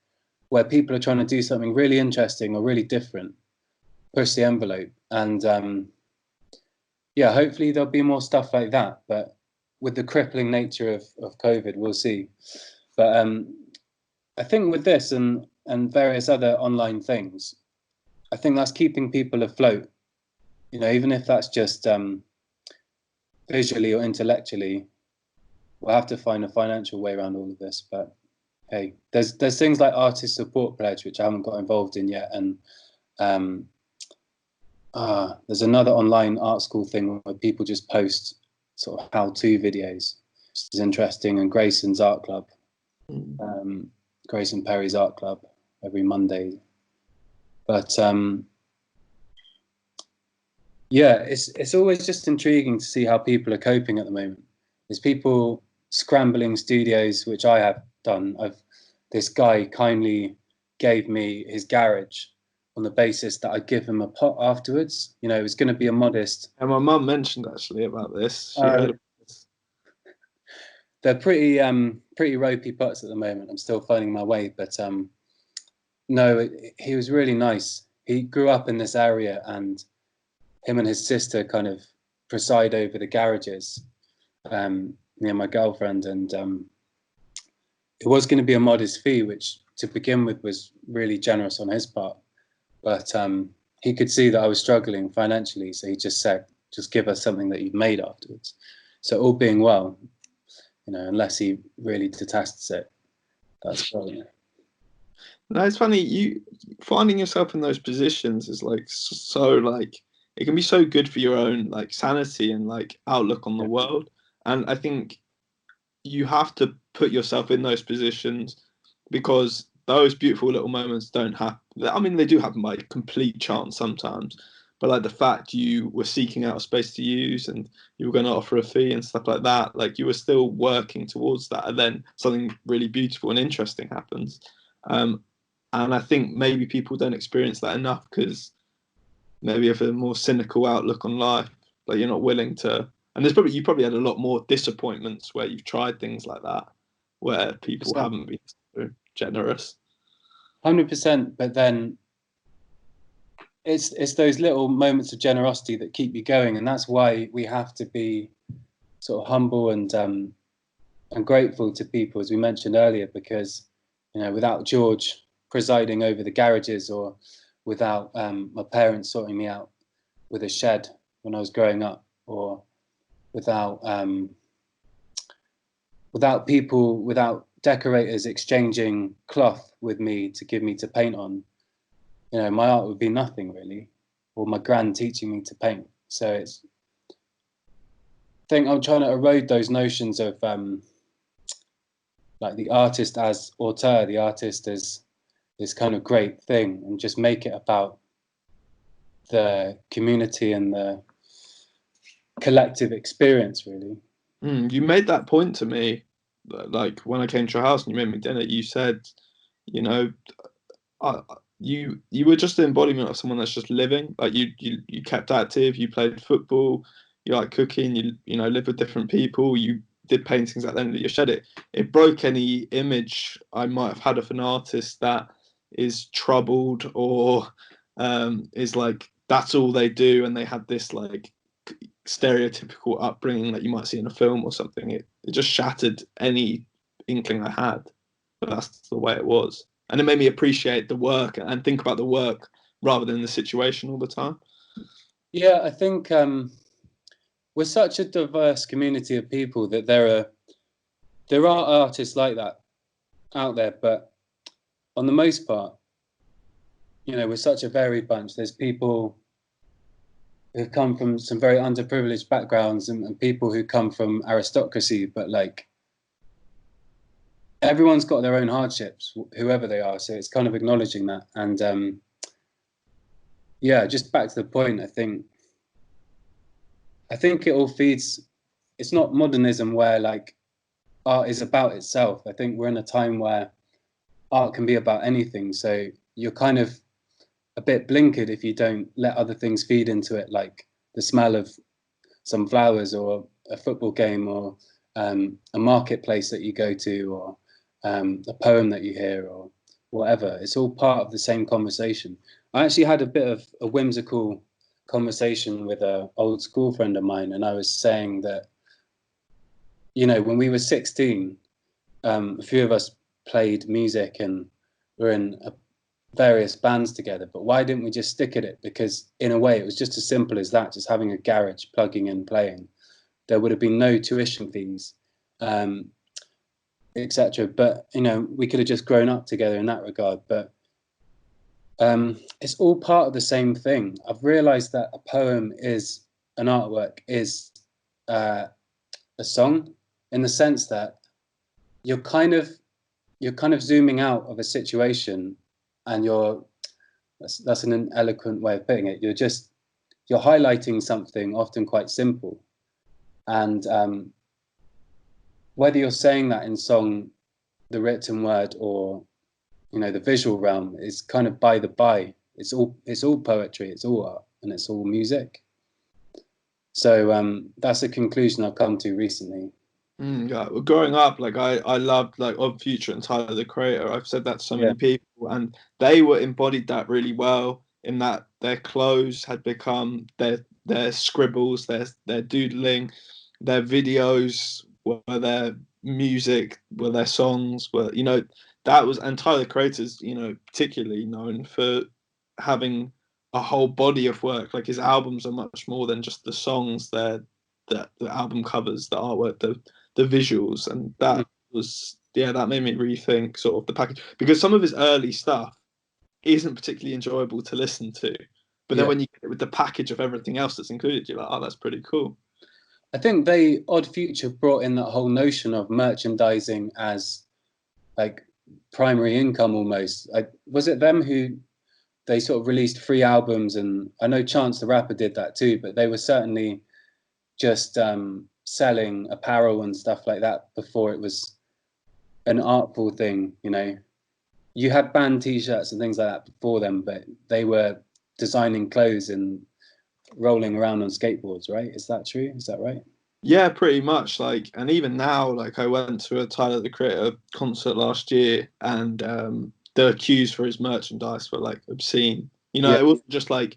where people are trying to do something really interesting or really different, push the envelope. And yeah, hopefully there'll be more stuff like that. But with the crippling nature of COVID, we'll see. But I think with this and various other online things, I think that's keeping people afloat. You know, even if that's just visually or intellectually, we'll have to find a financial way around all of this. But hey, there's things like Artist Support Pledge, which I haven't got involved in yet, and there's another online art school thing where people just post sort of how-to videos, which is interesting, and Grayson's Art Club, Grayson Perry's Art Club, every Monday. But yeah, it's always just intriguing to see how people are coping at the moment. There's people scrambling studios, which I have done. This guy kindly gave me his garage on the basis that I'd give him a pot afterwards. You know, it was going to be a modest.
And my mum mentioned actually about this. She heard about this.
They're pretty ropey pots at the moment. I'm still finding my way, but no, he was really nice. He grew up in this area, and him and his sister kind of preside over the garages, me and my girlfriend, and it was going to be a modest fee, which to begin with was really generous on his part. But he could see that I was struggling financially, so he just said, just give us something that you've made afterwards. So all being well, you know, unless he really detests it, that's brilliant.
No, it's funny, you finding yourself in those positions is like so like it can be so good for your own like sanity and like outlook on the world. And I think you have to put yourself in those positions because those beautiful little moments don't happen. I mean, they do happen by complete chance sometimes, but like the fact you were seeking out a space to use and you were going to offer a fee and stuff like that, like you were still working towards that, and then something really beautiful and interesting happens. And I think maybe people don't experience that enough because maybe have a more cynical outlook on life. Like you're not willing to, and you probably had a lot more disappointments where you've tried things like that, where people
100%.
haven't been so generous.
100%. But then it's those little moments of generosity that keep you going, and that's why we have to be sort of humble and grateful to people, as we mentioned earlier, because you know, without George presiding over the garages, or without my parents sorting me out with a shed when I was growing up, or without without decorators exchanging cloth with me to give me to paint on, my art would be nothing really, or my gran teaching me to paint. So I think I'm trying to erode those notions of like the artist as auteur, the artist as this kind of great thing, and just make it about the community and the collective experience, really.
You made that point to me, like when I came to your house and you made me dinner. You said, you know, you were just the embodiment of someone that's just living. Like you kept active. You played football. You like cooking. You lived with different people. You did paintings at the end of your shed. It broke any image I might have had of an artist that is troubled or is like that's all they do, and they had this like stereotypical upbringing that you might see in a film or something. It just shattered any inkling I had, but that's the way it was, and it made me appreciate the work and think about the work rather than the situation all the time.
Yeah, I think we're such a diverse community of people that there are artists like that out there, but on the most part, we're such a varied bunch. There's people who've come from some very underprivileged backgrounds and people who come from aristocracy, but like everyone's got their own hardships, whoever they are. So it's kind of acknowledging that. And yeah, just back to the point, I think it all feeds. It's not modernism where like art is about itself. I think we're in a time where art can be about anything. So you're kind of a bit blinkered if you don't let other things feed into it, like the smell of some flowers or a football game or a marketplace that you go to or a poem that you hear or whatever. It's all part of the same conversation. I actually had a bit of a whimsical conversation with an old school friend of mine, and I was saying that, when we were 16, a few of us played music and were in various bands together, but why didn't we just stick at it? Because in a way it was just as simple as that, just having a garage, plugging in, playing. There would have been no tuition fees, etc. But we could have just grown up together in that regard. But it's all part of the same thing. I've realized that a poem is an artwork, is a song, in the sense that you're kind of zooming out of a situation, and that's an eloquent way of putting it. You're highlighting something often quite simple, and whether you're saying that in song, the written word, or the visual realm, is kind of by the by. It's all poetry, it's all art, and it's all music. So that's a conclusion I've come to recently.
Yeah, well, growing up, like I loved like Odd Future and Tyler the Creator. I've said that to so many people, and they were embodied that really well. In that their clothes had become their scribbles, their doodling, their videos were their music, were their songs, were that was, and Tyler the Creator's particularly known for having a whole body of work. Like his albums are much more than just the songs. They're the album covers, the artwork, the visuals, and that was that made me rethink sort of the package, because some of his early stuff isn't particularly enjoyable to listen to, but then when you get it with the package of everything else that's included, you're like, oh, that's pretty cool.
I think Odd Future brought in that whole notion of merchandising as like primary income almost. Was it them who they sort of released free albums? And I know Chance the Rapper did that too, but they were certainly just selling apparel and stuff like that before it was an artful thing. You had band t-shirts and things like that before them, but they were designing clothes and rolling around on skateboards, right? Is that true? Is that right?
Yeah, pretty much. Like, and even now, like I went to a Tyler the Creator concert last year, and the queues for his merchandise were like obscene. It wasn't just like,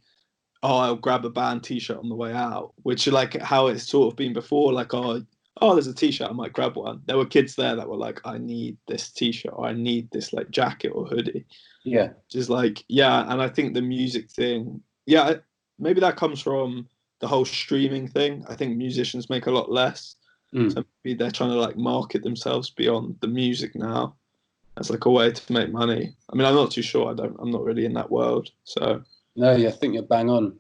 oh, I'll grab a band t-shirt on the way out, which is like how it's sort of been before. Like, oh, there's a t-shirt, I might grab one. There were kids there that were like, I need this t-shirt, or I need this like jacket or hoodie.
Yeah.
Just like, and I think the music thing, maybe that comes from the whole streaming thing. I think musicians make a lot less. So maybe they're trying to like market themselves beyond the music now as like a way to make money. I mean, I'm not too sure. I'm not really in that world. So
No, yeah, I think you're bang on.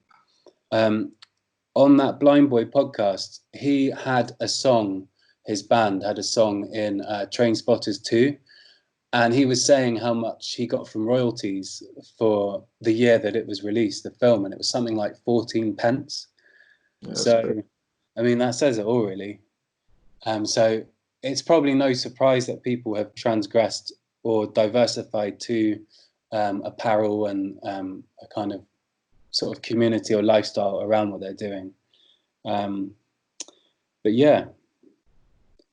On that Blind Boy podcast, he had a song. His band had a song in Train Spotters 2, and he was saying how much he got from royalties for the year that it was released, the film, and it was something like 14 pence.
yeah,
So, I mean, that says it all, really. So it's probably no surprise that people have transgressed or diversified to apparel and a kind of sort of community or lifestyle around what they're doing. But yeah.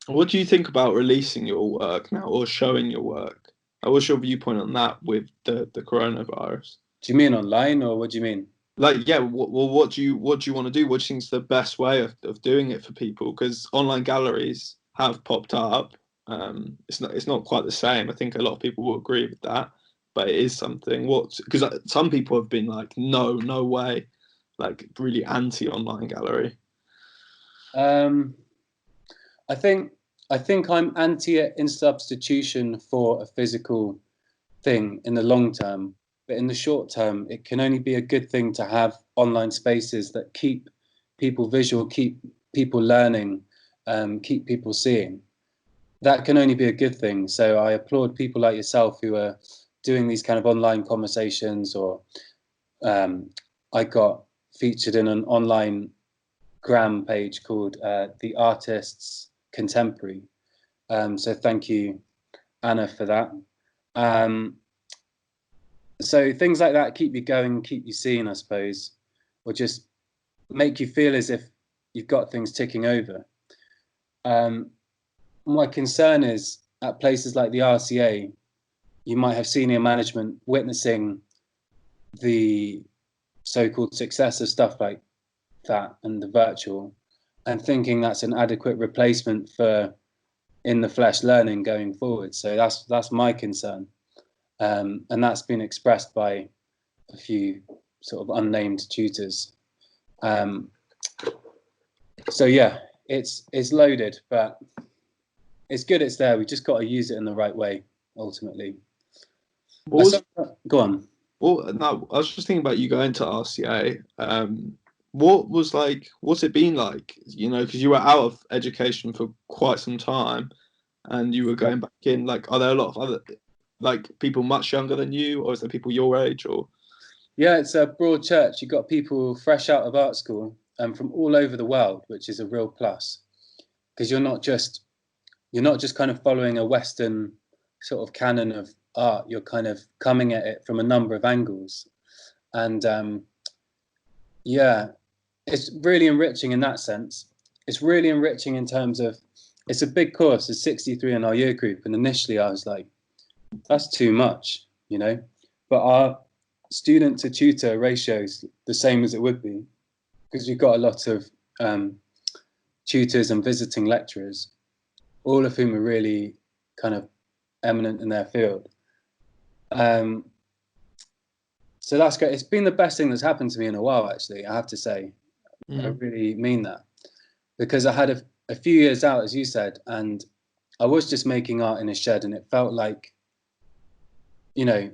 What do you think about releasing your work now or showing your work? What's your viewpoint on that with the coronavirus?
Do you mean online, or what do you mean?
Like, yeah, what do you want to do? What do you think is the best way of doing it for people? Because online galleries have popped up. It's not quite the same. I think a lot of people will agree with that, but it is something. Because some people have been like, no way, like really anti online gallery.
I think I'm anti it in substitution for a physical thing in the long term, but in the short term, it can only be a good thing to have online spaces that keep people visual, keep people learning, keep people seeing. That can only be a good thing. So I applaud people like yourself who are doing these kind of online conversations, or I got featured in an online gram page called The Artists Contemporary. So thank you, Anna, for that. So things like that keep you going, keep you seen, I suppose, or just make you feel as if you've got things ticking over. My concern is at places like the RCA, you might have senior management witnessing the so-called success of stuff like that and the virtual, and thinking that's an adequate replacement for in the flesh learning going forward. So that's my concern, and that's been expressed by a few sort of unnamed tutors. So yeah, it's loaded, but it's good it's there. We just got to use it in the right way, ultimately. Go on.
Well, no, I was just thinking about you going to RCA. What's it been like? You know, because you were out of education for quite some time, and you were going back in. Like, are there a lot of other like people much younger than you, or is there people your age? Or
yeah, it's a broad church. You've got people fresh out of art school and from all over the world, which is a real plus, because you're not just kind of following a Western sort of canon of art. You're kind of coming at it from a number of angles, and yeah, it's really enriching in that sense. It's really enriching in terms of it's a big course. There's 63 in our year group, and initially I was like, that's too much, you know. But our student to tutor ratio is the same as it would be, because we've got a lot of tutors and visiting lecturers, all of whom are really kind of eminent in their field. So that's great. It's been the best thing that's happened to me in a while, actually, I have to say. I really mean that, because I had a few years out, as you said, and I was just making art in a shed, and it felt like, you know,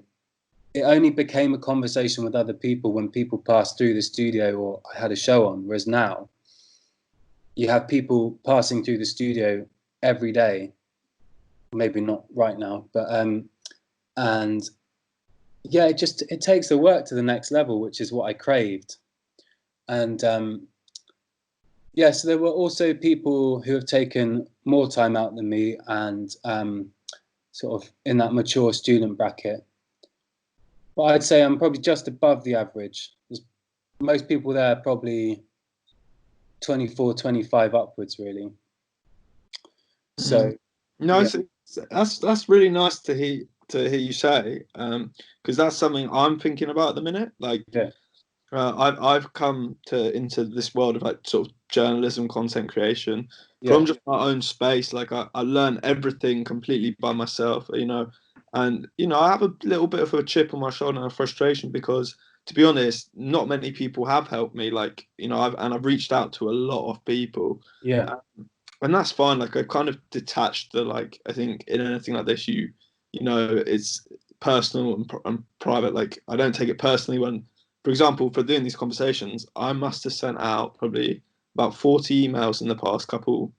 it only became a conversation with other people when people passed through the studio or I had a show on, whereas now you have people passing through the studio every day. Maybe not right now, but and yeah, it takes the work to the next level, which is what I craved. And yeah, so there were also people who have taken more time out than me, and sort of in that mature student bracket. But I'd say I'm probably just above the average. There's most people there are probably 24, 25 upwards, really. So
no,
yeah.
that's really nice to hear you say, because that's something I'm thinking about at the minute. Like,
Yeah.
I've come into this world of like sort of journalism, content creation
Yeah.
from just my own space. Like I learned everything completely by myself, you know, and you know I have a little bit of a chip on my shoulder and a frustration because, to be honest, not many people have helped me. Like, you know, I've reached out to a lot of people.
Yeah.
and that's fine. Like I kind of detached the like. I think in anything like this, you know, it's personal and private. Like I don't take it personally when, for example, for doing these conversations, I must have sent out probably about 40 emails in the past couple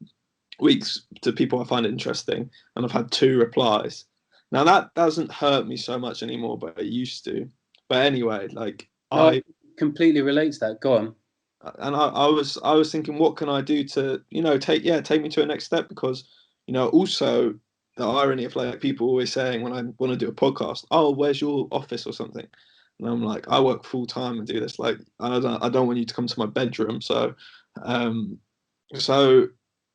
weeks to people I find interesting, and I've had 2 replies. Now that doesn't hurt me so much anymore, but it used to. But anyway, like
No, I completely relate to that. Go on.
I was thinking, what can I do to, you know, take me to a next step? Because, you know, also the irony of like people always saying when I want to do a podcast, oh, where's your office or something? And I'm like, I work full time and do this. Like, I don't want you to come to my bedroom. Um, so,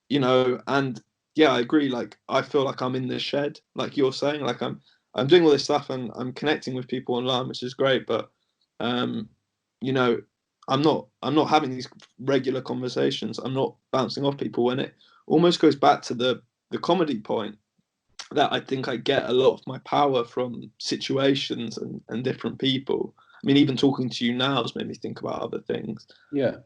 you know, and yeah, I agree. Like, I feel like I'm in the shed, like you're saying, like I'm doing all this stuff and I'm connecting with people online, which is great. But, you know, I'm not having these regular conversations. I'm not bouncing off people, when it almost goes back to the comedy point that I think I get a lot of my power from situations and different people. I mean, even talking to you now has made me think about other things.
Yeah.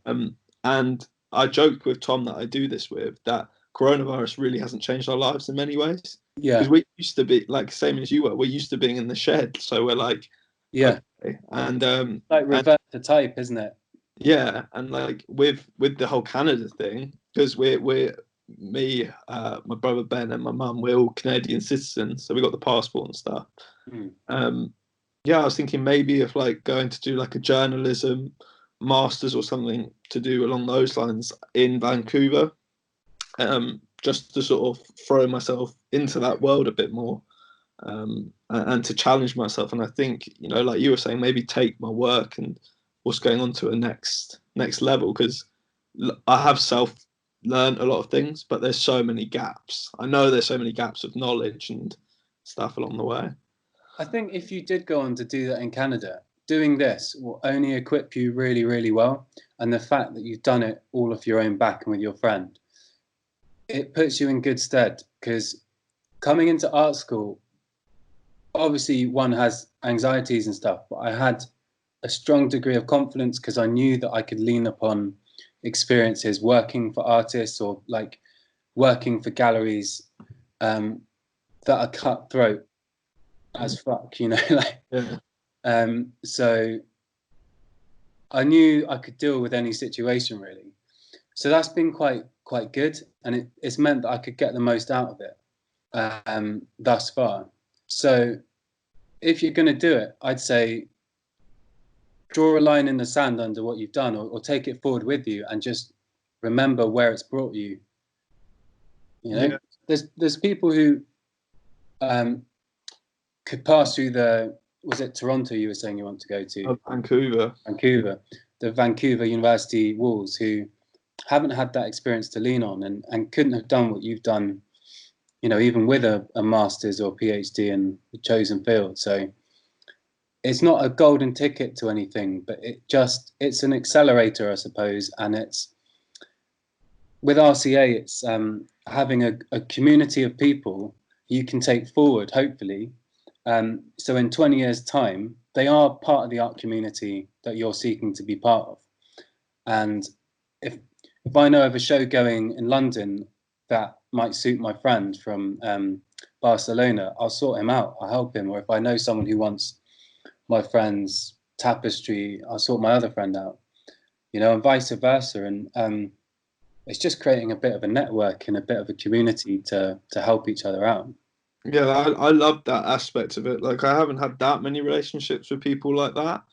And I joked with Tom that I do this with that coronavirus really hasn't changed our lives in many ways. Because
Yeah.
we used to be like same as you were. We're used to being in the shed, so we're like,
Yeah.
okay.
Like
And
revert to type, isn't it?
yeah, and like with the whole Canada thing, because we're me, my brother Ben, and my mum, we're all Canadian citizens, so we got the passport and stuff.
Mm.
Um, yeah, I was thinking maybe of like going to do like a journalism masters or something to do along those lines in Vancouver, just to sort of throw myself into that world a bit more, and to challenge myself. And I think, you know, like you were saying, maybe take my work and what's going on to a next level, because I have self learned a lot of things, but there's so many gaps. I know there's so many gaps of knowledge and stuff along the way.
I think if you did go on to do that in Canada, doing this will only equip you really, really well. And the fact that you've done it all off your own back and with your friend, it puts you in good stead. Because coming into art school, obviously one has anxieties and stuff, but I had a strong degree of confidence because I knew that I could lean upon experiences working for artists or like working for galleries that are cutthroat as fuck, you know, like
Yeah.
so I knew I could deal with any situation really. So that's been quite good, and it's meant that I could get the most out of it thus far. So if you're going to do it, I'd say draw a line in the sand under what you've done, or take it forward with you, and just remember where it's brought you. You know,
Yeah.
there's people who could pass through the, was it Toronto you were saying you want to go to?
Vancouver.
Vancouver, the Vancouver University walls, who haven't had that experience to lean on, and couldn't have done what you've done, you know, even with a master's or PhD in the chosen field. So it's not a golden ticket to anything, but it's an accelerator, I suppose. And it's with RCA, it's having a community of people you can take forward, hopefully. So in 20 years' time, they are part of the art community that you're seeking to be part of. And if I know of a show going in London that might suit my friend from Barcelona, I'll sort him out. I'll help him. Or if I know someone who wants my friend's tapestry, I'll sort my other friend out. You know, and vice versa. And it's just creating a bit of a network and a bit of a community to help each other out.
Yeah, I love that aspect of it. Like I haven't had that many relationships with people like that.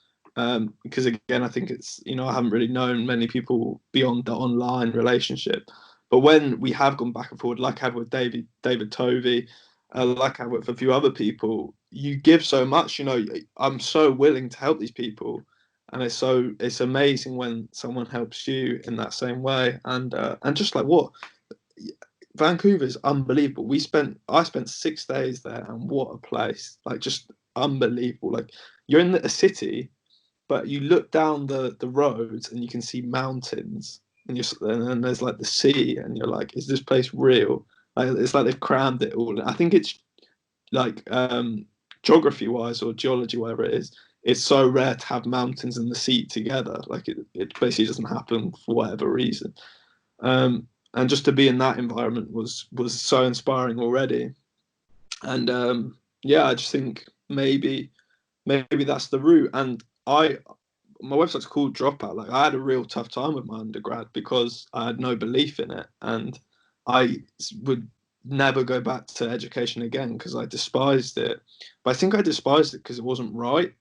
Because again, I think it's, you know, I haven't really known many people beyond the online relationship. But when we have gone back and forward, like I have with David Tovey, like I have with a few other people, you give so much. You know, I'm so willing to help these people, and it's amazing when someone helps you in that same way. And just like what Vancouver's unbelievable. I spent 6 days there, and what a place! Like just unbelievable. Like you're in a city, but you look down the roads and you can see mountains, and then there's like the sea, and you're like, is this place real? Like it's like they've crammed it all. I think it's like geography wise or geology, whatever it is. It's so rare to have mountains and the sea together. Like it basically doesn't happen for whatever reason. and just to be in that environment was so inspiring already. And yeah, I just think maybe that's the route. And my website's called Dropout. Like, I had a real tough time with my undergrad because I had no belief in it, and I would never go back to education again because I despised it. But I think I despised it because it wasn't right.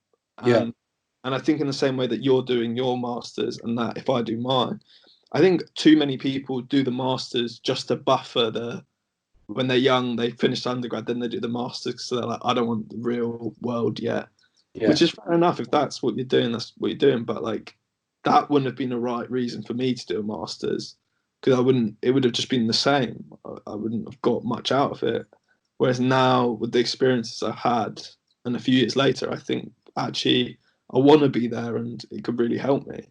Yeah.
And I think in the same way that you're doing your masters, and that if I do mine, I think too many people do the masters just to buffer when they're young, they finish undergrad, then they do the masters, so they're like, I don't want the real world yet.
Yeah.
Which is fair enough. If that's what you're doing, that's what you're doing. But like, that wouldn't have been the right reason for me to do a masters, because it would have just been the same. I wouldn't have got much out of it. Whereas now, with the experiences I've had, and a few years later, I think actually I want to be there, and it could really help me.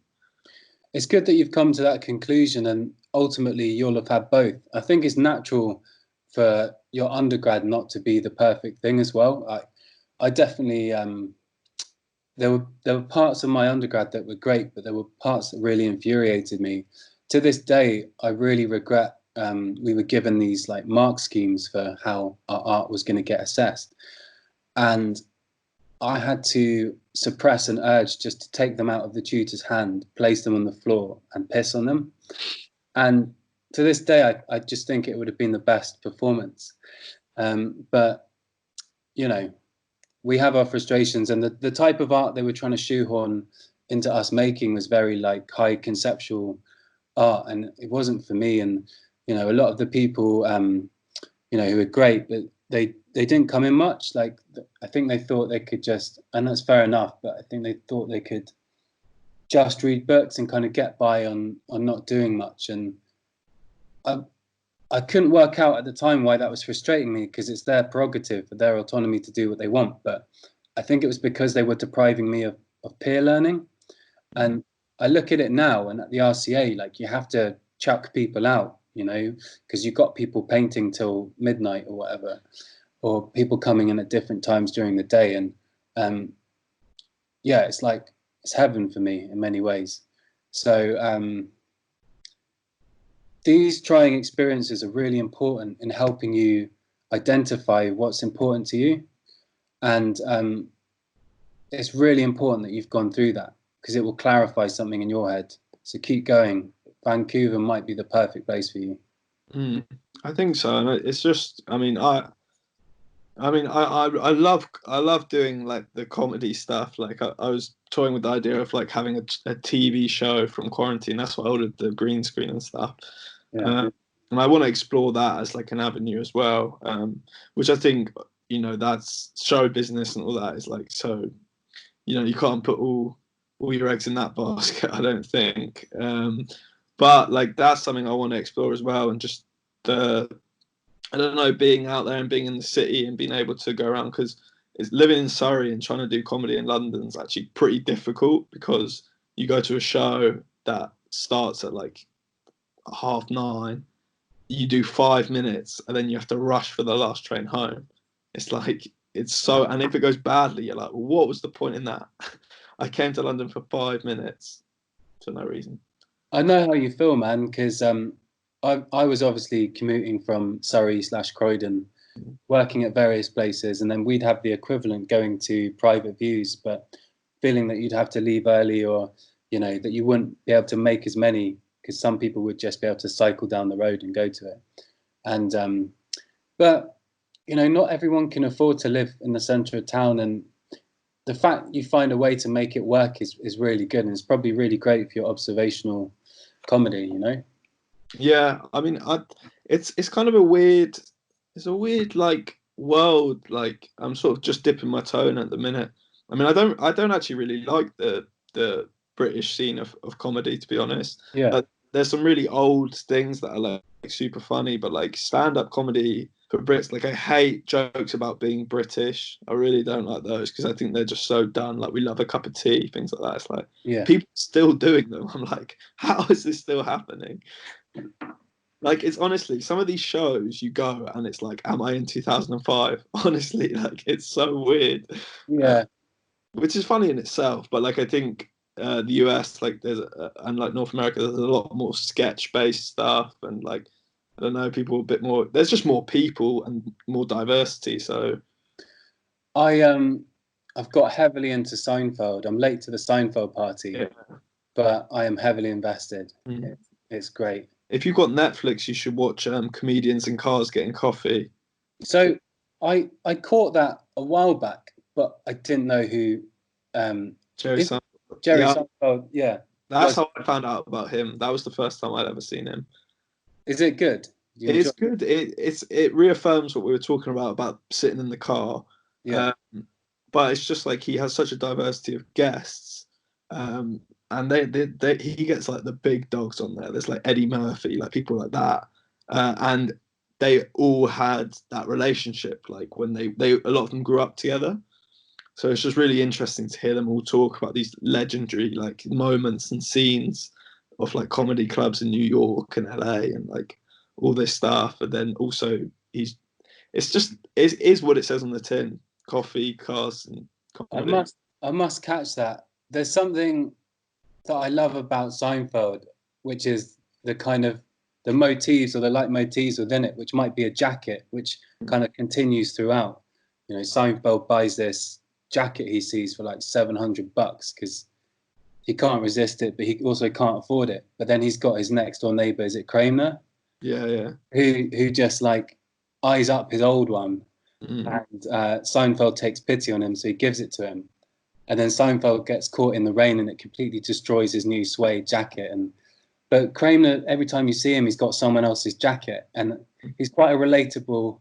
It's good that you've come to that conclusion, and ultimately you'll have had both. I think it's natural for your undergrad not to be the perfect thing as well. I definitely there were parts of my undergrad that were great, but there were parts that really infuriated me. To this day, I really regret we were given these like mark schemes for how our art was going to get assessed, and I had to suppress an urge just to take them out of the tutor's hand, place them on the floor, and piss on them. And to this day, I just think it would have been the best performance. But you know, we have our frustrations, and the type of art they were trying to shoehorn into us making was very like high conceptual art, and it wasn't for me. And you know, a lot of the people you know, who were great, but they didn't come in much. Like, I think they thought they could just, and that's fair enough, but I think they thought they could just read books and kind of get by on not doing much. And I couldn't work out at the time why that was frustrating me, because it's their prerogative, their autonomy to do what they want. But I think it was because they were depriving me of peer learning. And I look at it now, and at the RCA, like, you have to chuck people out, you know, because you've got people painting till midnight or whatever, or people coming in at different times during the day. And yeah, it's like, it's heaven for me in many ways. So these trying experiences are really important in helping you identify what's important to you. And it's really important that you've gone through that, because it will clarify something in your head. So keep going. Vancouver might be the perfect place for you.
I think so. And it's just, I love doing like the comedy stuff. Like, I was toying with the idea of like having a TV show from quarantine. That's why I ordered the green screen and stuff.
Yeah.
And I want to explore that as like an avenue as well, which I think, you know, that's show business and all that is like, so, you know, you can't put all your eggs in that basket, I don't think. But like, that's something I want to explore as well. And just I don't know, being out there and being in the city and being able to go around, because it's living in Surrey and trying to do comedy in London is actually pretty difficult, because you go to a show that starts at like 9:30, you do 5 minutes, and then you have to rush for the last train home. It's like, it's so, and if it goes badly, you're like, well, what was the point in that? I came to London for 5 minutes for no reason.
I know how you feel, man, because I was obviously commuting from Surrey/Croydon, working at various places, and then we'd have the equivalent going to private views, but feeling that you'd have to leave early, or, you know, that you wouldn't be able to make as many, because some people would just be able to cycle down the road and go to it. And but you know, not everyone can afford to live in the centre of town, and the fact you find a way to make it work is really good, and it's probably really great for your observational comedy, you know.
Yeah, I mean, it's kind of a weird, it's a weird like world. Like, I'm sort of just dipping my toe in at the minute. I mean, I don't actually really like the British scene of comedy, to be honest.
Yeah.
There's some really old things that are like super funny, but like stand-up comedy for Brits, like, I hate jokes about being British. I really don't like those, because I think they're just so done. Like, we love a cup of tea, things like that. It's like,
Yeah.
people still doing them. I'm like, how is this still happening? Like, it's honestly, some of these shows you go and it's like, am I in 2005? Honestly, like, it's so weird.
Yeah.
Which is funny in itself, but like, I think the US, like and like North America, there's a lot more sketch-based stuff, and like I don't know, people a bit more. There's just more people and more diversity. So
I've got heavily into Seinfeld. I'm late to the Seinfeld party,
yeah.
but I am heavily invested.
Mm.
It's great.
If you've got Netflix, you should watch Comedians in Cars Getting Coffee.
So I caught that a while back, but I didn't know who
Jerry
is
Seinfeld.
Jerry
Yeah,
Seinfeld. Yeah,
that's how I found out about him. That was the first time I'd ever seen him.
is it good? Do you
It
enjoy
is good. It reaffirms what we were talking about sitting in the car.
Yeah.
But it's just like he has such a diversity of guests, and he gets like the big dogs on there. There's like Eddie Murphy, like people like that, and they all had that relationship. Like when they a lot of them grew up together. So it's just really interesting to hear them all talk about these legendary like moments and scenes of like comedy clubs in New York and LA and like all this stuff. And then also it is what it says on the tin: coffee, cars, and
I
comedy.
must catch that. There's something that I love about Seinfeld, which is the kind of the motifs or the leitmotifs within it, which might be a jacket, which kind of continues throughout. You know, Seinfeld buys this jacket he sees for like $700 because he can't resist it, but he also can't afford it. But then he's got his next door neighbor, is it Kramer?
Yeah, yeah.
Who just like eyes up his old one, and Seinfeld takes pity on him, so he gives it to him. And then Seinfeld gets caught in the rain, and it completely destroys his new suede jacket. But Kramer, every time you see him, he's got someone else's jacket, and he's quite a relatable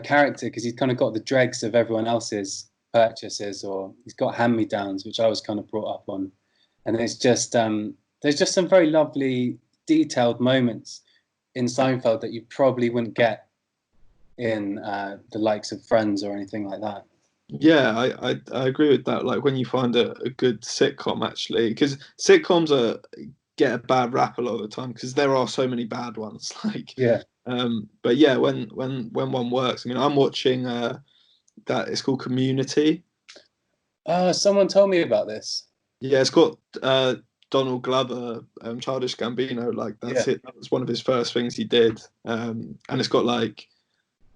character because he's kind of got the dregs of everyone else's purchases, or he's got hand-me-downs, which I was kind of brought up on. And it's just there's just some very lovely, detailed moments in Seinfeld that you probably wouldn't get in the likes of Friends or anything like that.
Yeah, I agree with that. Like when you find a good sitcom, actually, because sitcoms get a bad rap a lot of the time because there are so many bad ones. Like,
Yeah.
But yeah, when one works. I mean, I'm watching that. It's called Community.
Someone told me about this.
Yeah, it's got Donald Glover, Childish Gambino. Like
Yeah.
that's it. That was one of his first things he did. And it's got like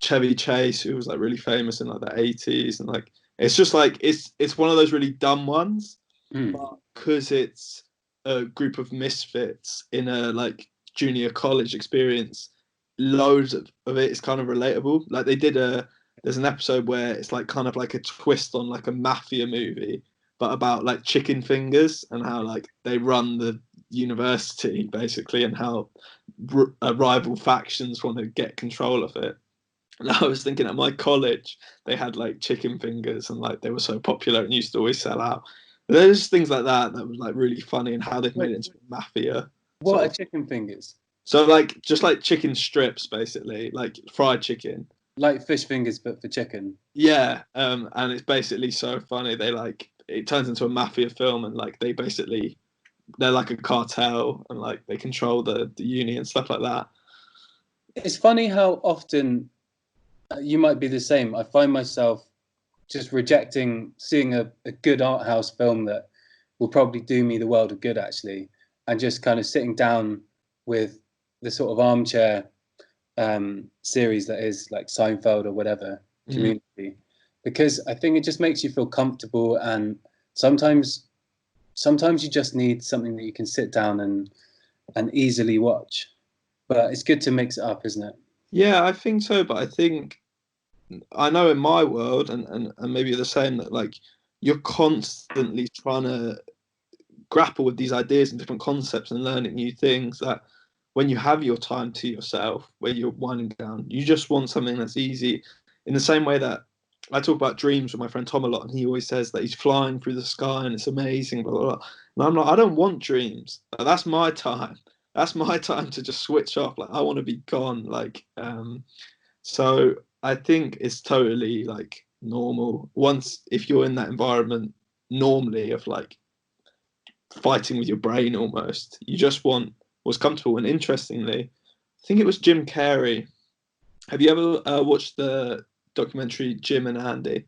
Chevy Chase, who was like really famous in like the 80s, and like it's just like it's one of those really dumb ones, but because it's a group of misfits in a like junior college experience, loads of it is kind of relatable. Like there's an episode where it's like kind of like a twist on like a mafia movie, but about like chicken fingers and how like they run the university basically, and how rival factions want to get control of it. And I was thinking at my college, they had like chicken fingers and like they were so popular and used to always sell out. There's things like that that was like really funny, and how they've made it into a mafia
What
sort
are
of.
chicken fingers?
So like just like chicken strips, basically, like fried chicken.
Like fish fingers, but for chicken.
Yeah, and it's basically so funny. They like it turns into a mafia film, and like they're like a cartel, and like they control the uni and stuff like that.
It's funny how often you might be the same. I find myself just rejecting seeing a good art house film that will probably do me the world of good, actually, and just kind of sitting down with the sort of armchair series that is like Seinfeld or whatever, Community, because I think it just makes you feel comfortable, and sometimes you just need something that you can sit down and easily watch. But it's good to mix it up, isn't it?
Yeah, I think so, but I know in my world, and maybe you're the same, that like you're constantly trying to grapple with these ideas and different concepts and learning new things, that when you have your time to yourself where you're winding down, you just want something that's easy. In the same way that I talk about dreams with my friend Tom a lot, and he always says that he's flying through the sky and it's amazing, blah, blah, blah. And I'm like, I don't want dreams. Like, that's my time. That's my time to just switch off. Like I want to be gone. Like so I think it's totally like normal. Once if you're in that environment normally of like fighting with your brain almost, you just want what's comfortable. And interestingly, I think it was Jim Carrey. Have you ever watched the documentary Jim and Andy?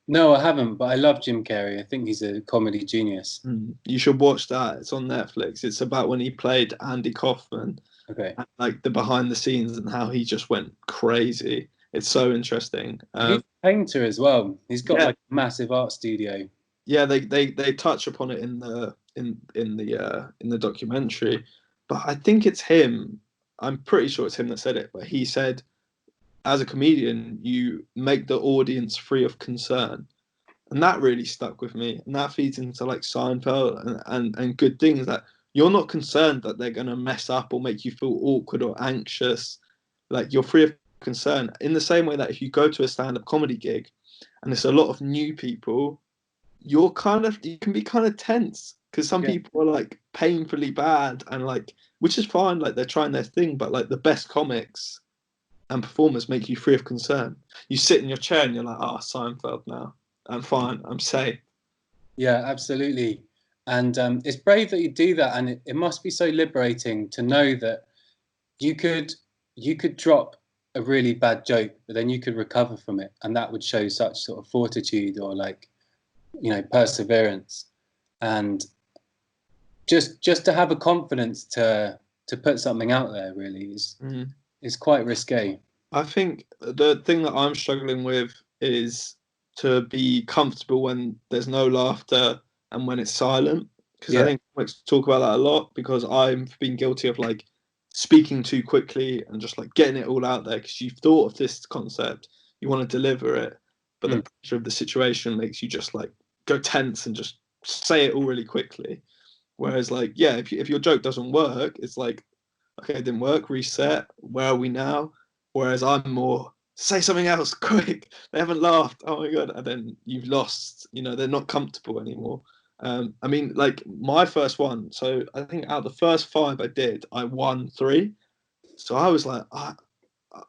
No, I haven't, but I love Jim Carrey. I think he's a comedy genius.
You should watch that. It's on Netflix. It's about when he played Andy Kaufman,
Okay.
and, like the behind the scenes and how he just went crazy. It's so interesting.
He's a painter as well. He's got
Yeah,
like a massive art studio.
yeah. They touch upon it in the documentary, but I think it's him. I'm pretty sure it's him that said it. But he said, as a comedian, you make the audience free of concern. And that really stuck with me. And that feeds into like Seinfeld and good things that you're not concerned that they're going to mess up or make you feel awkward or anxious. Like you're free of concern. In the same way that if you go to a stand up comedy gig and there's a lot of new people, you can be kind of tense because some
Yeah.
people are like painfully bad and like, which is fine. Like they're trying their thing, but like the best comics and performers make you free of concern. You sit in your chair and you're like, oh, Seinfeld now. I'm fine. I'm safe.
Yeah, absolutely. And it's brave that you do that, and it must be so liberating to know that you could you could drop a really bad joke, but then you could recover from it, and that would show such sort of fortitude or like, perseverance. And just to have a confidence to put something out there really is quite risque.
I think the thing that I'm struggling with is to be comfortable when there's no laughter and when it's silent. Because I
Yeah.
think comics talk about that a lot because I've been guilty of like speaking too quickly and just like getting it all out there because you've thought of this concept, you want to deliver it, but the pressure of the situation makes you just like go tense and just say it all really quickly. Whereas like, yeah, if your joke doesn't work, it's like, okay, it didn't work, reset, where are we now? Whereas I'm more, say something else quick. They haven't laughed. Oh my God. And then you've lost, they're not comfortable anymore. I mean, like my first one. So I think out of the first five I did, I won three. So I was like,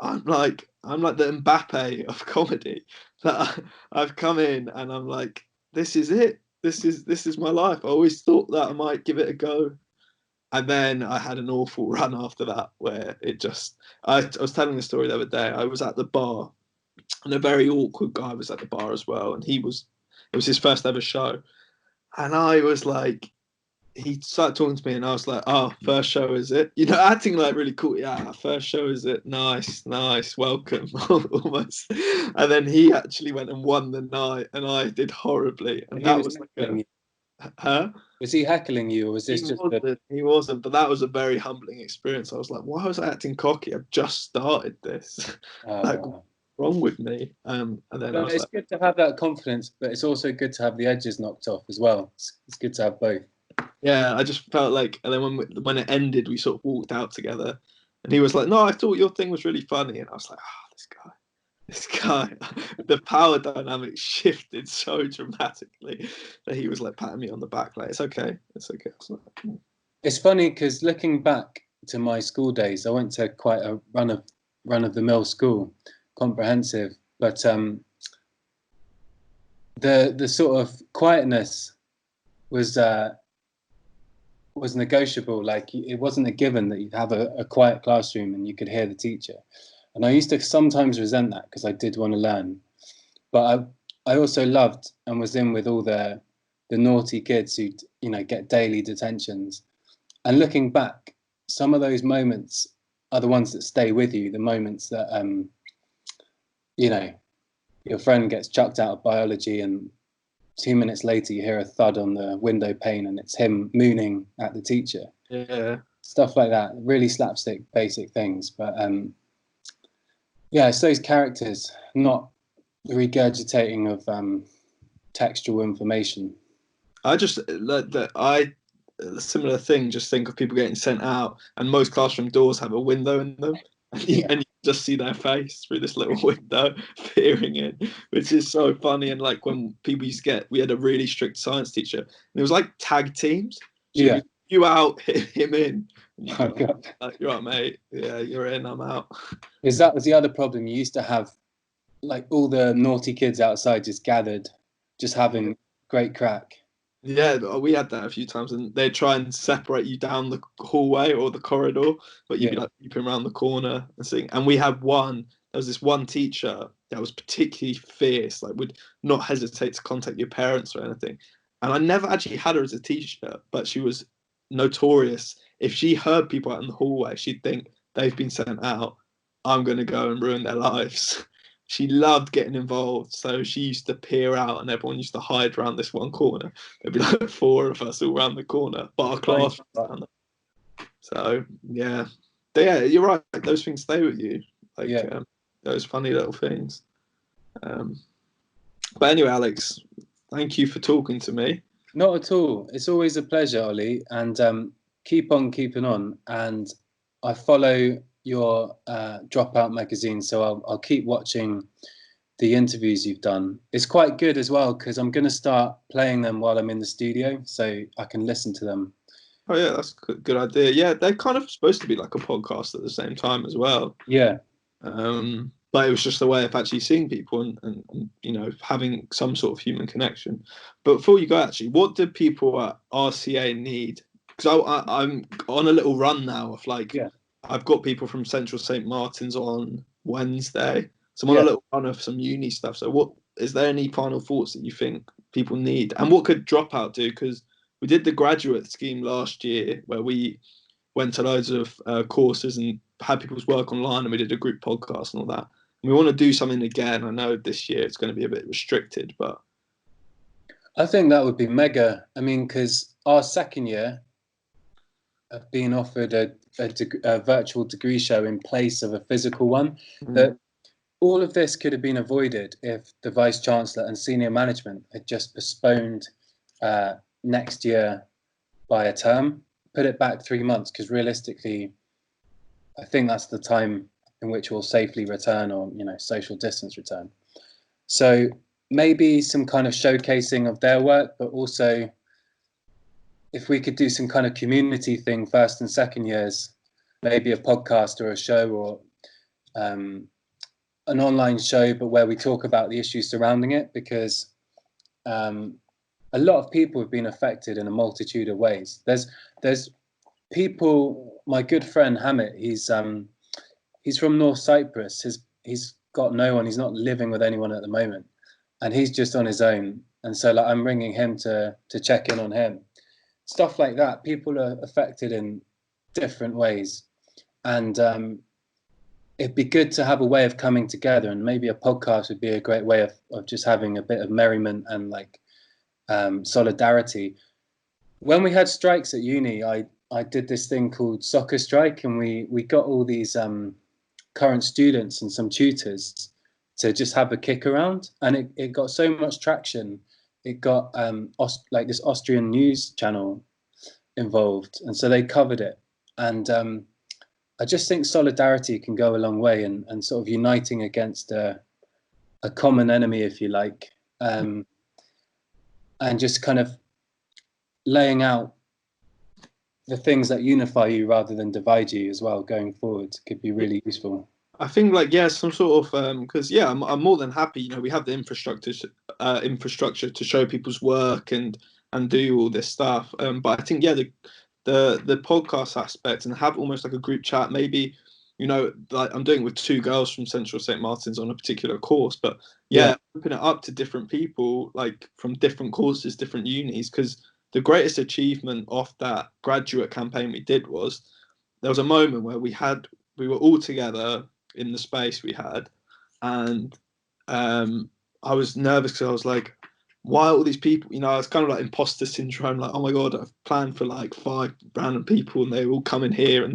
I'm like the Mbappe of comedy. That I've come in and I'm like, this is it. This is my life. I always thought that I might give it a go, and then I had an awful run after that where it just. I was telling the story the other day. I was at the bar, and a very awkward guy was at the bar as well, and he was. It was his first ever show, and I was like, he started talking to me, and I was like, "Oh, first show is it?" Acting like really cool. Yeah, first show is it? Nice, nice, welcome, almost. And then he actually went and won the night, and I did horribly, and
He
that
was
was like
heckling
a,
you.
huh?
Was he heckling you, or was
He
this just a
wasn't. He wasn't. But that was a very humbling experience. I was like, why was I acting cocky? I've just started this. Like, what's
uh,
wrong with me? And then I
But
was
it's
like,
good to have that confidence, but it's also good to have the edges knocked off as well. It's good to have both.
yeah, I just felt like, and then when it ended, we sort of walked out together, and he was like, "No, I thought your thing was really funny," and I was like, "Ah, this guy, the power dynamic shifted so dramatically that he was like patting me on the back, like, it's okay, it's okay." I was like,
It's funny because looking back to my school days, I went to quite a run of the mill school, comprehensive, but the sort of quietness was negotiable. Like it wasn't a given that you'd have a quiet classroom and you could hear the teacher. And I used to sometimes resent that because I did want to learn, but I also loved and was in with all the naughty kids who get daily detentions. And looking back, some of those moments are the ones that stay with you. The moments that you know your friend gets chucked out of biology, and 2 minutes later you hear a thud on the window pane, and it's him mooning at the teacher.
yeah.
Stuff like that, really slapstick, basic things. But yeah, it's those characters, not the regurgitating of textual information.
I just like that. A similar thing. Just think of people getting sent out, and most classroom doors have a window in them,
Yeah.
and you just see their face through this little window peering in, which is so funny. And like when people used to we had a really strict science teacher, and it was like tag teams. She'd
Yeah.
be, you out, him in. And
Oh God.
like, you're right, mate. Yeah, you're in. I'm out.
Because that was the other problem. You used to have like all the naughty kids outside just gathered, just having great crack.
Yeah, we had that a few times, and they try and separate you down the hallway or the corridor, but you'd be
Yeah.
like peeping around the corner and seeing. And we had one there was this one teacher that was particularly fierce, like would not hesitate to contact your parents or anything. And I never actually had her as a teacher, but she was notorious. If she heard people out in the hallway, she'd think they've been sent out. I'm going to go and ruin their lives. She loved getting involved, so she used to peer out, and everyone used to hide around this one corner. There'd be like 4 of us all around the corner, but our class was down there. So yeah, but yeah, you're right. Like, those things stay with you, like those funny little things. But anyway, Alex, thank you for talking to me.
Not at all. It's always a pleasure, Ollie, and keep on keeping on. And I follow your Dropout magazine, so I'll keep watching the interviews you've done. It's quite good as well, because I'm going to start playing them while I'm in the studio, so I can listen to them.
Oh yeah, that's a good idea. Yeah, they're kind of supposed to be like a podcast at the same time as well.
Yeah.
But it was just a way of actually seeing people and you know, having some sort of human connection. But before you go, actually, what do people at RCA need? Because I'm on a little run now of like, I've got people from Central St. Martin's on Wednesday. So I'm on a little run of some uni stuff. So what is there any final thoughts that you think people need? And what could Dropout do? Because we did the graduate scheme last year where we went to loads of courses and had people's work online, and we did a group podcast and all that. And we want to do something again. I know this year it's going to be a bit restricted, but
I think that would be mega. I mean, because our second year of being offered a virtual degree show in place of a physical one, that all of this could have been avoided if the Vice Chancellor and senior management had just postponed next year by a term, put it back 3 months, because realistically, I think that's the time in which we'll safely return, or, you know, social distance return. So maybe some kind of showcasing of their work, but also if we could do some kind of community thing first and second years, maybe a podcast or a show, or an online show, but where we talk about the issues surrounding it, because a lot of people have been affected in a multitude of ways. There's people, my good friend Hamid, he's from North Cyprus. He's got no one, he's not living with anyone at the moment, and he's just on his own. And so like, I'm ringing him to check in on him. Stuff like that. People are affected in different ways, and it'd be good to have a way of coming together, and maybe a podcast would be a great way of just having a bit of merriment and like solidarity. When we had strikes at uni, I did this thing called Soccer Strike, and we got all these current students and some tutors to just have a kick around, and it got so much traction. It got like this Austrian news channel involved, and so they covered it. And I just think solidarity can go a long way, and sort of uniting against a common enemy, if you like, and just kind of laying out the things that unify you rather than divide you as well going forward could be really useful.
I think like, yeah, some sort of because I'm more than happy, you know, we have the infrastructure to show people's work and do all this stuff, but I think the podcast aspect, and have almost like a group chat, maybe, you know, like I'm doing with 2 girls from Central St. Martin's on a particular course, but open it up to different people, like from different courses, different unis, because the greatest achievement of that graduate campaign we did was there was a moment where we were all together in the space we had, and I was nervous because I was like, why all these people, you know, I was kind of like imposter syndrome, like, oh my god, I've planned for like 5 random people and they all come in here,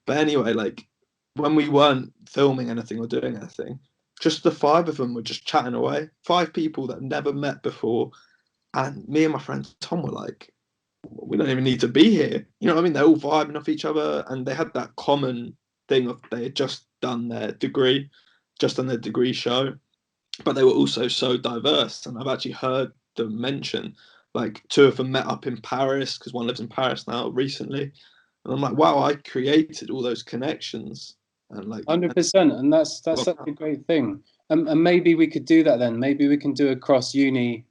but anyway, like when we weren't filming anything or doing anything, just the 5 of them were just chatting away, 5 people that never met before, and me and my friend Tom were like, we don't even need to be here, you know what I mean? They're all vibing off each other, and they had that common thing of they had just done their degree show, but they were also so diverse. And I've actually heard them mention like 2 of them met up in Paris, because one lives in Paris now recently, and I'm like, wow, I created all those connections. And like
100%, and that's such a great thing. And maybe we could do that then. Maybe we can do a cross uni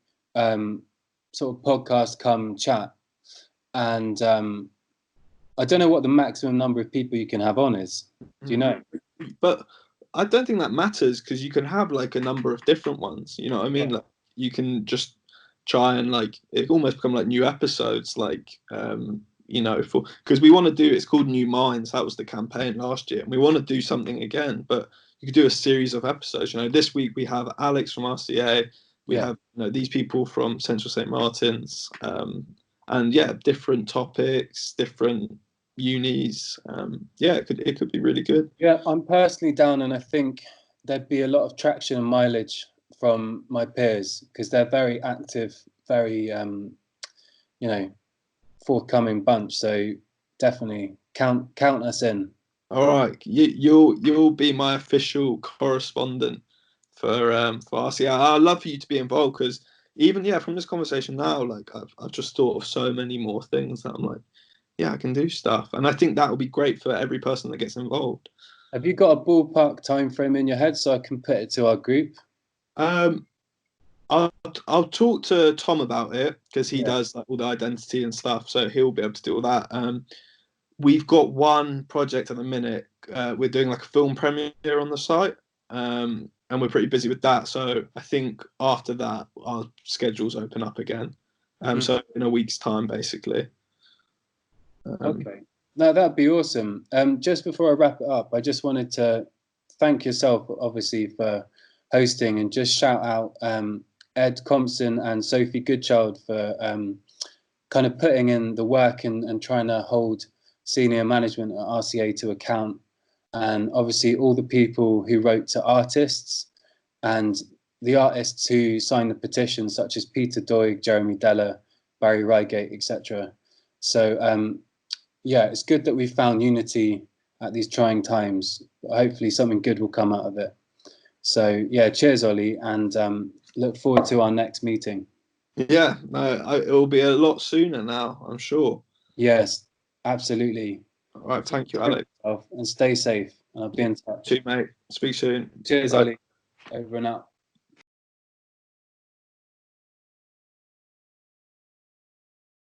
sort of podcast come chat, and I don't know what the maximum number of people you can have on is. Do you know?
But I don't think that matters because you can have like a number of different ones. You know what I mean?
Yeah.
Like you can just try and like it almost become like new episodes, like you know, for because we want to do it's called New Minds. That was the campaign last year, and we want to do something again. But you could do a series of episodes. You know, this week we have Alex from RCA. We
Yeah.
have these people from Central St Martin's, and yeah, different topics, different unis. Yeah, it could be really good.
Yeah, I'm personally down, and I think there'd be a lot of traction and mileage from my peers because they're very active, very forthcoming bunch. So definitely count us in.
All right, you'll be my official correspondent for RCA. I'd love for you to be involved because even from this conversation now, like I've just thought of so many more things that I'm like, yeah, I can do stuff, and I think that will be great for every person that gets involved.
Have you got a ballpark time frame in your head so I can put it to our group?
Um, I'll talk to Tom about it because he
Yeah.
does like all the identity and stuff, so he'll be able to do all that. We've got one project at the minute. We're doing like a film premiere on the site, and we're pretty busy with that. So I think after that, our schedules open up again. So in a week's time, basically.
Okay. No, that'd be awesome. Just before I wrap it up, I just wanted to thank yourself, obviously, for hosting and just shout out Ed Compson and Sophie Goodchild for kind of putting in the work and trying to hold senior management at RCA to account. And obviously all the people who wrote to artists and the artists who signed the petition, such as Peter Doig, Jeremy Deller, Barry Reigate, etc. So yeah, it's good that we found unity at these trying times. Hopefully something good will come out of it. So yeah, cheers, Ollie, and look forward to our next meeting.
Yeah, no, it will be a lot sooner now, I'm sure.
Yes, absolutely.
All right, thank you, Alex.
And stay safe, and I'll be in touch.
Too, mate. Speak soon.
Cheers,
Bye.
Ollie. Over and out.